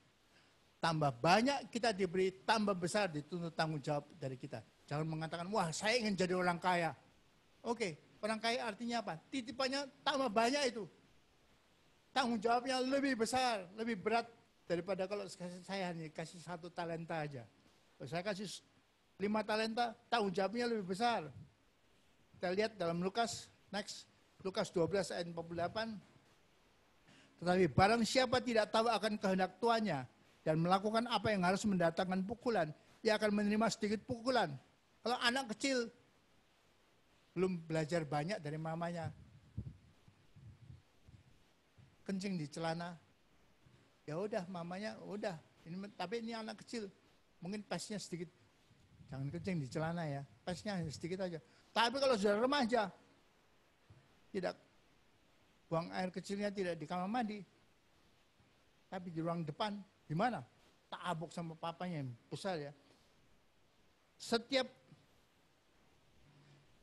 Tambah banyak kita diberi, tambah besar dituntut tanggung jawab dari kita. Jangan mengatakan, wah saya ingin jadi orang kaya. Oke, orang kaya artinya apa? Titipannya tambah banyak itu. Tanggung jawabnya lebih besar, lebih berat daripada kalau saya hanya kasih 1 talenta aja. Kalau saya kasih 5 talenta, tanggung jawabnya lebih besar. Kita lihat dalam Lukas, next. Lukas 12 ayat 48. Tetapi barang siapa tidak tahu akan kehendak tuannya dan melakukan apa yang harus mendatangkan pukulan, ia akan menerima sedikit pukulan. Kalau anak kecil belum belajar banyak dari mamanya, kencing di celana, ya udah mamanya udah. Tapi ini anak kecil, mungkin pasnya sedikit. Jangan kencing di celana ya, pasnya sedikit aja. Tapi kalau sudah remaja, tidak buang air kecilnya tidak di kamar mandi, tapi di ruang depan, di mana? Tabok sama papanya yang besar ya. Setiap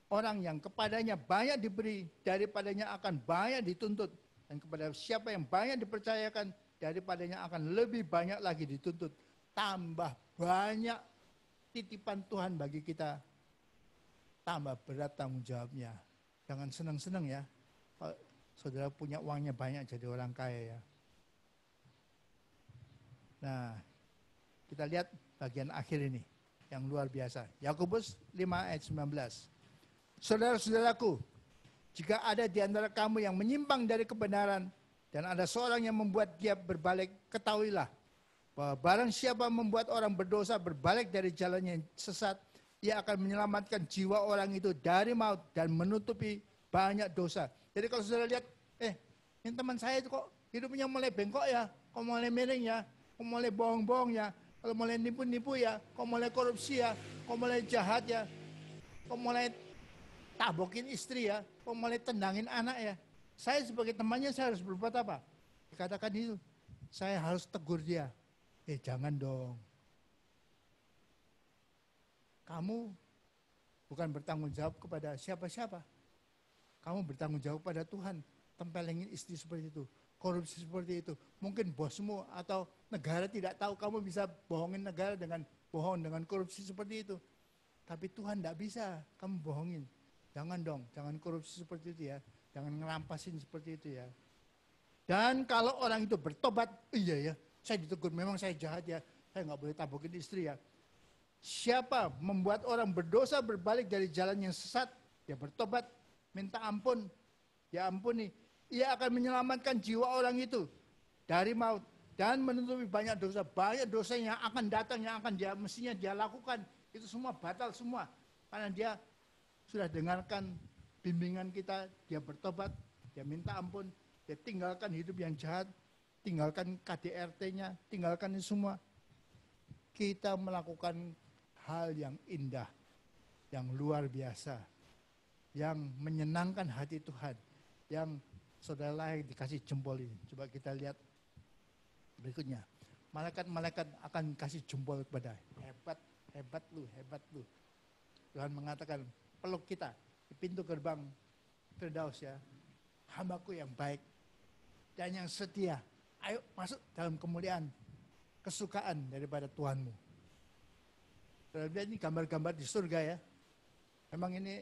orang yang kepadanya banyak diberi, daripadanya akan banyak dituntut. Dan kepada siapa yang banyak dipercayakan, daripadanya akan lebih banyak lagi dituntut. Tambah banyak titipan Tuhan bagi kita, tambah berat tanggung jawabnya. Jangan senang-senang ya. Kalau saudara punya uangnya banyak jadi orang kaya ya. Nah, kita lihat bagian akhir ini yang luar biasa. Yakobus 5 ayat 19. Saudara-saudaraku, jika ada di antara kamu yang menyimpang dari kebenaran dan ada seorang yang membuat dia berbalik, ketahuilah bahwa barang siapa membuat orang berdosa berbalik dari jalan yang sesat, ia akan menyelamatkan jiwa orang itu dari maut dan menutupi banyak dosa. Jadi kalau saudara lihat, ini teman saya itu kok hidupnya mulai bengkok ya, kok mulai miring ya, kok mulai bohong-bohong ya, kalau mulai nipu-nipu ya, kok mulai korupsi ya, kok mulai jahat ya, kok mulai tabokin istri ya, kok mulai tendangin anak ya. Saya sebagai temannya saya harus berbuat apa? Dikatakan itu, saya harus tegur dia. Jangan dong. Kamu bukan bertanggung jawab kepada siapa-siapa. Kamu bertanggung jawab pada Tuhan. Tempelengin istri seperti itu, korupsi seperti itu. Mungkin bosmu atau negara tidak tahu kamu bisa bohongin negara dengan bohong, dengan korupsi seperti itu. Tapi Tuhan tidak bisa kamu bohongin. Jangan dong, jangan korupsi seperti itu ya. Jangan ngerampasin seperti itu ya. Dan kalau orang itu bertobat, iya ya, saya ditegur, memang saya jahat ya, saya nggak boleh tabokin istri ya. Siapa membuat orang berdosa berbalik dari jalan yang sesat, dia bertobat, minta ampun, ya ampuni. Ia akan menyelamatkan jiwa orang itu dari maut dan menutupi banyak dosa yang akan datang, yang akan dia mestinya dia lakukan. Itu semua batal semua, karena dia sudah dengarkan bimbingan kita, dia bertobat, dia minta ampun, dia tinggalkan hidup yang jahat, tinggalkan KDRT-nya, tinggalkan ini semua. Kita melakukan hal yang indah, yang luar biasa, yang menyenangkan hati Tuhan, yang saudara lain dikasih jempol ini. Coba kita lihat berikutnya. malaikat-malaikat akan kasih jempol kepada hebat, hebat lu, hebat lu. Tuhan mengatakan peluk kita di pintu gerbang Firdaus ya. Hambaku yang baik dan yang setia. Ayo masuk dalam kemuliaan, kesukaan daripada Tuhanmu. Saudara, ini gambar-gambar di surga ya. Memang ini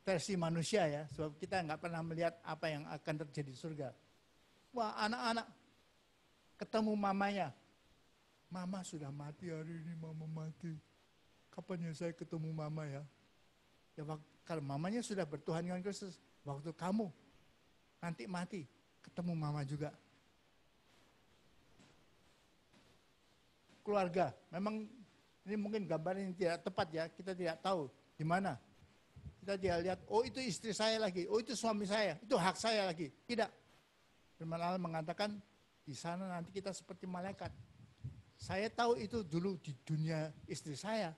versi manusia ya, sebab kita nggak pernah melihat apa yang akan terjadi di surga. Wah, anak-anak ketemu mamanya. Mama sudah mati hari ini, mama mati. Kapan ya saya ketemu mama ya? Ya kalau mamanya sudah bertuhan dengan Kristus, waktu kamu nanti mati, ketemu mama juga. Keluarga, memang ini mungkin gambar ini tidak tepat ya, kita tidak tahu di mana. Kita tidak lihat, oh itu istri saya lagi, oh itu suami saya, itu hak saya lagi. Tidak. Firman Allah mengatakan, di sana nanti kita seperti malaikat. Saya tahu itu dulu di dunia istri saya,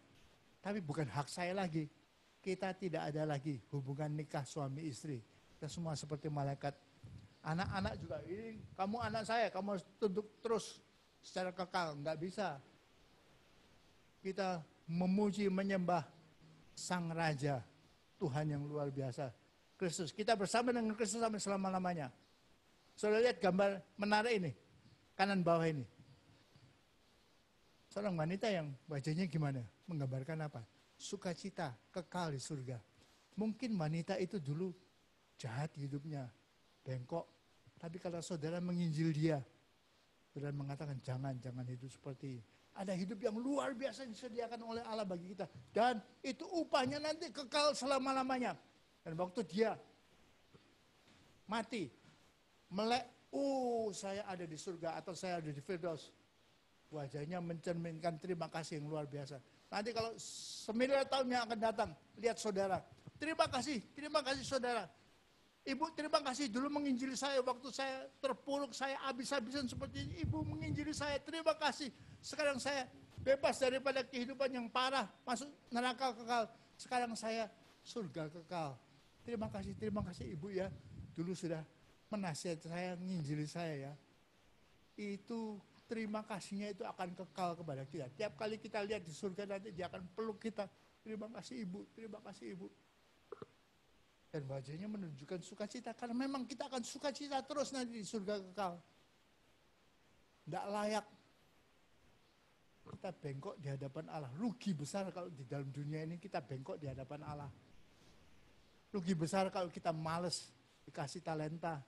tapi bukan hak saya lagi. Kita tidak ada lagi hubungan nikah suami istri. Kita semua seperti malaikat. Anak-anak juga, ini kamu anak saya, kamu harus tunduk terus secara kekal. Enggak bisa. Kita memuji, menyembah Sang Raja, Tuhan yang luar biasa, Kristus. Kita bersama dengan Kristus sampai selama-lamanya. Saudara lihat gambar menarik ini, kanan bawah ini. Seorang wanita yang wajahnya gimana? Menggambarkan apa? Sukacita, kekal di surga. Mungkin wanita itu dulu jahat hidupnya, bengkok. Tapi kalau saudara menginjil dia, saudara mengatakan jangan hidup seperti ini. Ada hidup yang luar biasa yang disediakan oleh Allah bagi kita. Dan itu upahnya nanti kekal selama-lamanya. Dan waktu dia mati, melek, saya ada di surga atau saya ada di Firdaus. Wajahnya mencerminkan terima kasih yang luar biasa. Nanti kalau 9 tahun yang akan datang, lihat saudara. Terima kasih saudara. Ibu terima kasih dulu menginjili saya waktu saya terpuruk, saya habis-habisan seperti ini. Ibu menginjili saya, terima kasih. Sekarang saya bebas daripada kehidupan yang parah, masuk neraka kekal. Sekarang saya surga kekal. Terima kasih Ibu ya. Dulu sudah menasihati saya, menginjili saya ya. Itu terima kasihnya itu akan kekal kepada kita. Tiap kali kita lihat di surga nanti dia akan peluk kita. Terima kasih Ibu, terima kasih Ibu. Dan wajahnya menunjukkan sukacita. Karena memang kita akan sukacita terus nanti di surga kekal. Tidak layak kita bengkok di hadapan Allah. Rugi besar kalau di dalam dunia ini kita bengkok di hadapan Allah. Rugi besar kalau kita males dikasih talenta,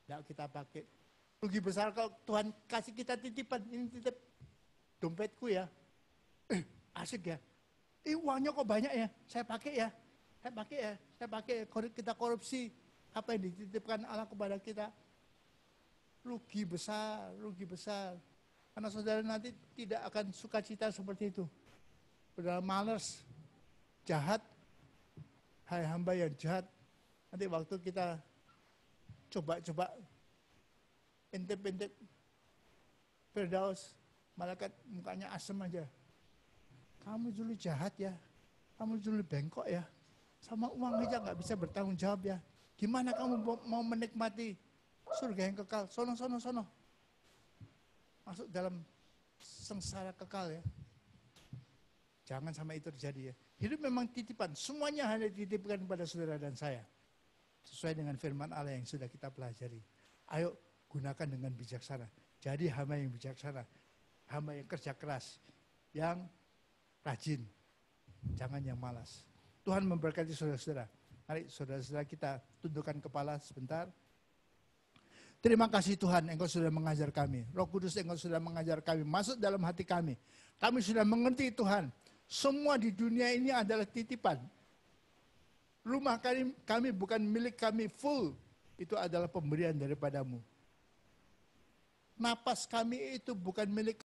tidak kita pakai. Rugi besar kalau Tuhan kasih kita titipan. Ini titip dompetku ya. Asik ya. Uangnya kok banyak ya, saya pakai ya. Kita korupsi apa yang dititipkan Allah kepada kita. Rugi besar. Karena saudara nanti tidak akan sukacita seperti itu. Saudara malas, jahat, hai hamba yang jahat. Nanti waktu kita coba intip Firdaus, malaikat mukanya asem aja. Kamu dulu jahat ya, kamu dulu bengkok ya. Sama uang aja nggak bisa bertanggung jawab ya. Gimana kamu mau menikmati surga yang kekal? Sono. Masuk dalam sengsara kekal ya. Jangan sampai itu terjadi ya. Hidup memang titipan. Semuanya hanya dititipkan kepada saudara dan saya. Sesuai dengan firman Allah yang sudah kita pelajari. Ayo gunakan dengan bijaksana. Jadi hamba yang bijaksana. Hamba yang kerja keras. Yang rajin. Jangan yang malas. Tuhan memberkati saudara-saudara. Mari saudara-saudara kita tundukkan kepala sebentar. Terima kasih Tuhan, Engkau sudah mengajar kami. Roh Kudus, Engkau sudah mengajar kami. Masuk dalam hati kami. Kami sudah mengerti Tuhan. Semua di dunia ini adalah titipan. Rumah kami bukan milik kami full. Itu adalah pemberian daripadamu. Napas kami itu bukan milik